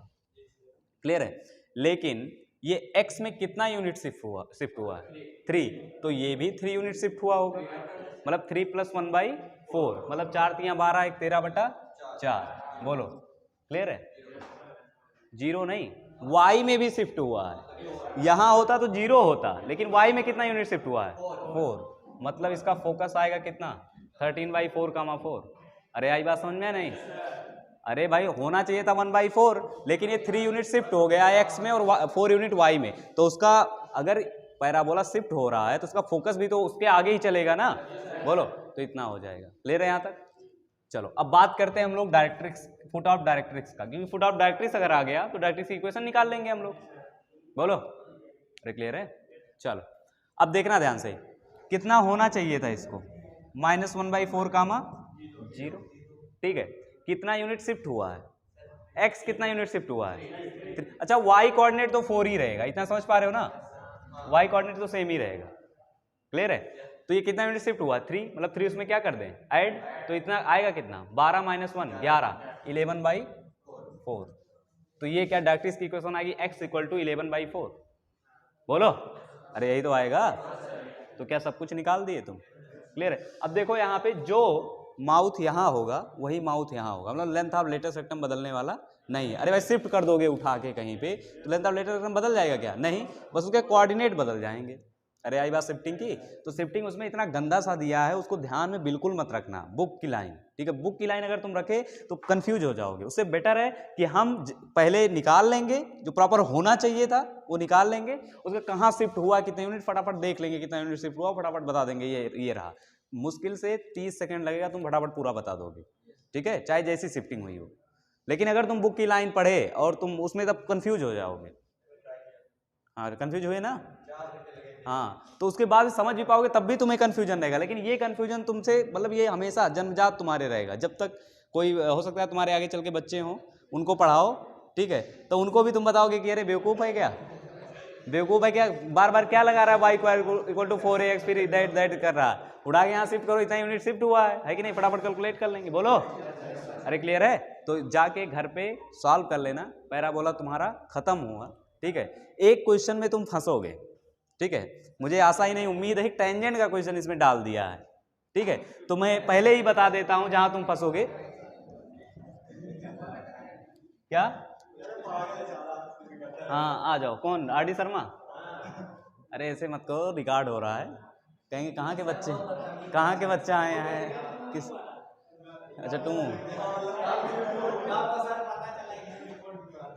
क्लियर है। लेकिन ये x में कितना यूनिट शिफ्ट हुआ है 3, तो ये भी 3 यूनिट शिफ्ट हुआ होगा, मतलब 3 + 1/4, मतलब 4 × 12 1 13/4। बोलो क्लियर है। 0 नहीं, y में भी शिफ्ट हुआ है, यहाँ होता तो 0 होता, लेकिन y में कितना यूनिट शिफ्ट हुआ है 4, मतलब इसका फोकस आएगा कितना 13/4 कामा 4। अरे आई बात समझ में नहीं, अरे भाई होना चाहिए था 1/4, लेकिन ये 3 यूनिट शिफ्ट हो गया x में और 4 यूनिट y में, तो उसका अगर पैराबोला शिफ्ट हो रहा है तो उसका फोकस भी तो उसके आगे ही चलेगा ना। बोलो, तो इतना हो जाएगा, ले रहे हैं यहाँ तक। चलो अब बात करते हैं हम लोग डायरेक्ट्रिक्स, फुट ऑफ डायरेक्ट्रिक्स का, क्योंकि फुट ऑफ डायरेक्ट्रिक्स अगर आ गया तो डायरेक्ट्रिक्स की इक्वेशन निकाल लेंगे हम लोग। बोलो, अरे क्लियर है। चलो अब देखना ध्यान से, कितना होना चाहिए था इसको -1/4 कामा 0, ठीक है। कितना यूनिट शिफ्ट हुआ है, x कितना यूनिट शिफ्ट हुआ है, अच्छा y कोऑर्डिनेट तो 4 ही रहेगा, इतना समझ पा रहे हो ना, y कोऑर्डिनेट तो सेम ही रहेगा, क्लियर है। तो ये कितना यूनिट शिफ्ट हुआ 3, मतलब 3 उसमें क्या कर दें ऐड, तो इतना आएगा कितना 12 - 1 11, 11/4। तो ये क्या डायरेक्ट्रिक्स की इक्वेशन आएगी x = 11/4। बोलो, अरे यही तो आएगा। तो क्या सब कुछ निकाल दिए तुम, क्लियर है। अब देखो यहाँ पे जो माउथ यहाँ होगा वही माउथ यहाँ होगा, मतलब लेंथ ऑफ लेटेस्ट रेक्टम बदलने वाला नहीं है। अरे भाई शिफ्ट कर दोगे उठा के कहीं पे तो लेंथ ऑफ लेटेस्ट रेक्टम बदल जाएगा क्या, नहीं, बस उसके कोऑर्डिनेट बदल जाएंगे। अरे आई बात शिफ्टिंग की, तो शिफ्टिंग उसमें इतना गंदा सा दिया है, उसको ध्यान में बिल्कुल मत रखना, बुक की लाइन, ठीक है। बुक की लाइन अगर तुम रखे तो कंफ्यूज हो जाओगे, उससे बेटर है कि हम पहले निकाल लेंगे, जो प्रॉपर होना चाहिए था वो निकाल लेंगे, उसका कहाँ शिफ्ट हुआ कितने यूनिट फटाफट देख लेंगे, कितना यूनिट शिफ्ट हुआ फटाफट बता देंगे, ये रहा। मुश्किल से 30 सेकंड लगेगा, तुम फटाफट पूरा बता दोगे, ठीक है, चाहे जैसी शिफ्टिंग हुई हो। लेकिन अगर तुम बुक की लाइन पढ़े और तुम उसमें तब कंफ्यूज हो जाओगे, हाँ कंफ्यूज हुए ना, हाँ, तो उसके बाद समझ भी पाओगे तब भी तुम्हें कंफ्यूजन रहेगा। लेकिन ये कंफ्यूजन तुमसे मतलब ये हमेशा जन्मजात तुम्हारे रहेगा, जब तक कोई हो सकता है तुम्हारे आगे चल के बच्चे हों उनको पढ़ाओ, ठीक है, तो उनको भी तुम बताओगे कि अरे बेवकूफ़ है क्या, बेवकूफ़ है क्या, बार बार क्या लगा रहा है y = 4ax, फिर दैट कर रहा है, उड़ा के यहाँ शिफ्ट करो, इतना यूनिट शिफ्ट हुआ है कि नहीं, फटाफट कैलकुलेट कर लेंगे। बोलो, अरे क्लियर है। तो जाके घर पे सॉल्व कर लेना, पैराबोला तुम्हारा खत्म हुआ, ठीक है। एक क्वेश्चन में तुम फंसोगे, ठीक है, मुझे आशा ही नहीं उम्मीद है, टेंजेंट का क्वेश्चन इसमें डाल दिया है, ठीक है। तो मैं पहले ही बता देता हूं जहां तुम फंसोगे। क्या, हाँ आ जाओ, कौन, RD शर्मा, अरे ऐसे मत करो, रिकॉर्ड हो रहा है, कहेंगे कहाँ के बच्चे आए हैं, किस, अच्छा तुम,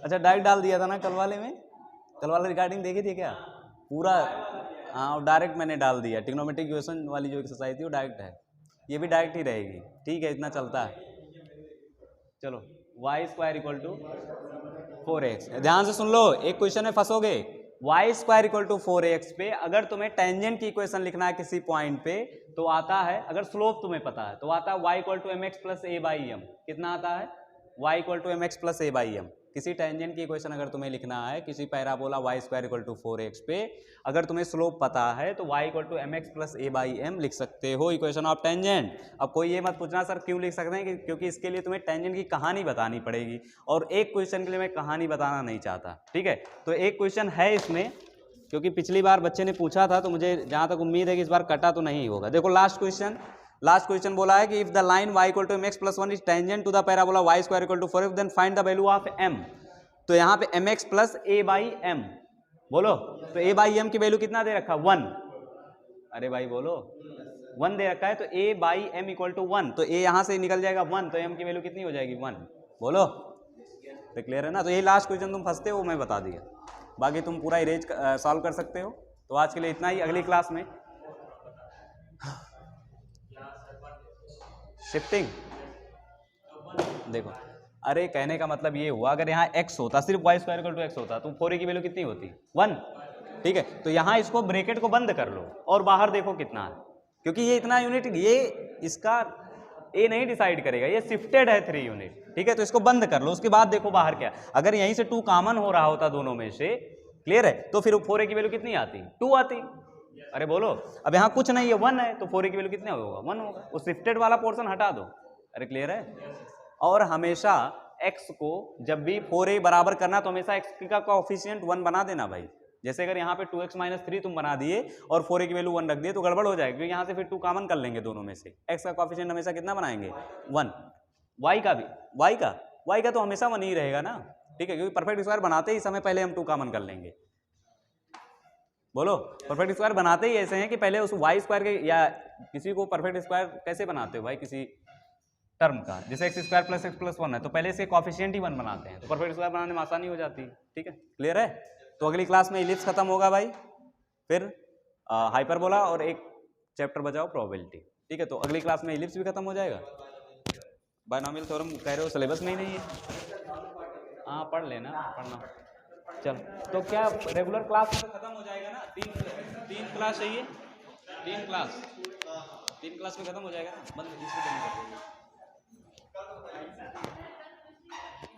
अच्छा डायरेक्ट डाल दिया था ना कल वाले में, कल वाला रिकॉर्डिंग देखी थी क्या पूरा, हाँ डायरेक्ट मैंने डाल दिया, ट्रिग्नोमेट्रिक इक्वेशन वाली जो एक्सरसाइज थी वो डायरेक्ट है, ये भी डायरेक्ट ही रहेगी, ठीक है, इतना चलता है। चलो y² = 4x, ध्यान से सुन लो, एक क्वेश्चन में फंसोगे, y² = 4x पे अगर तुम्हें टेंजेंट की इक्वेशन लिखना है किसी पॉइंट पे तो आता है, अगर स्लोप तुम्हें पता है तो आता है y = mx + a/m। कितना आता है, y = mx + a/m। किसी टेंजेंट की इक्वेशन अगर तुम्हें लिखना है किसी पैराबोला y² = 4x पे, अगर तुम्हें स्लोप पता है तो y = mx + a/m लिख सकते हो, इक्वेशन ऑफ टेंजेंट। अब कोई ये मत पूछना सर क्यों लिख सकते हैं, क्योंकि इसके लिए तुम्हें टेंजेंट की कहानी बतानी पड़ेगी, और एक क्वेश्चन के लिए मैं कहानी बताना नहीं चाहता, ठीक है। तो एक क्वेश्चन है इसमें, क्योंकि पिछली बार बच्चे ने पूछा था, तो मुझे जहाँ तक उम्मीद है कि इस बार कटा तो नहीं होगा। देखो लास्ट क्वेश्चन बोला है कि if the line y = mx + 1 is tangent to the parabola y² = 4x then find the value of m। तो यहाँ पे mx + a/m, बोलो, तो a/m की वैल्यू कितना दे रखा 1, अरे भाई बोलो 1 दे रखा है, तो a/m = 1, तो a यहाँ से निकल जाएगा 1, तो m की वैल्यू कितनी हो जाएगी 1। बोलो, तो क्लियर है ना। तो ये लास्ट क्वेश्चन तुम फंसते हो, मैं बता दिया, बाकी तुम पूरा इरेज सॉल्व कर सकते हो। तो आज के लिए इतना ही, अगली क्लास में शिफ्टिंग, देखो अरे कहने का मतलब ये हुआ, अगर यहाँ x होता, सिर्फ y² = x होता तो 4a की वैल्यू कितनी होती 1, ठीक है, तो यहाँ इसको ब्रैकेट को बंद कर लो और बाहर देखो कितना है, क्योंकि ये इतना यूनिट ये इसका ए नहीं डिसाइड करेगा, ये शिफ्टेड है 3 यूनिट, ठीक है। तो इसको बंद कर लो, उसके बाद देखो बाहर क्या। अगर यहीं से 2 कॉमन हो रहा होता दोनों में से, क्लियर है, तो फिर 4a की वैल्यू कितनी आती, 2 आती। अरे बोलो, अब यहाँ कुछ नहीं है, 1 है, तो 4a की वैल्यू कितना होगा, 1 होगा। वो शिफ्टेड वाला पोर्शन हटा दो। अरे क्लियर है। और हमेशा x को जब भी 4a बराबर करना तो हमेशा x का कोएफिशिएंट 1 बना देना भाई। जैसे अगर यहाँ पे 2x - 3 तुम बना दिए और 4a की वैल्यू 1 रख दिए तो गड़बड़ हो जाएगी, क्योंकि यहाँ से फिर 2 कॉमन कर लेंगे दोनों में से। x का कोएफिशिएंट हमेशा कितना बनाएंगे, 1। y का भी, y का तो हमेशा 1 ही रहेगा ना, ठीक है, क्योंकि परफेक्ट स्क्वायर बनाते ही समय पहले हम 2 कॉमन कर लेंगे। बोलो, परफेक्ट स्क्वायर बनाते ही ऐसे हैं कि पहले उस y स्क्वायर के, या किसी को परफेक्ट स्क्वायर कैसे बनाते हो भाई, किसी टर्म का, जैसे x² + x + 1 है तो पहले से कोएफिशिएंट ही 1 बनाते हैं, तो परफेक्ट स्क्वायर बनाने में आसानी हो जाती है, ठीक है, क्लियर है। तो अगली क्लास में इलिप्स खत्म होगा भाई, फिर हाइपरबोला और एक चैप्टर बचाओ प्रोबेबिलिटी, ठीक है। तो अगली क्लास में इलिप्स भी खत्म हो जाएगा। बायनोमियल थ्योरम कह रहे हो सिलेबस में ही नहीं है, हाँ पढ़ लेना, पढ़ना। चल तो क्या रेगुलर क्लास में खत्म हो जाएगा ना, तीन क्लास चाहिए, 3 क्लास में खत्म हो जाएगा ना, बंद इसको बंद कर देंगे।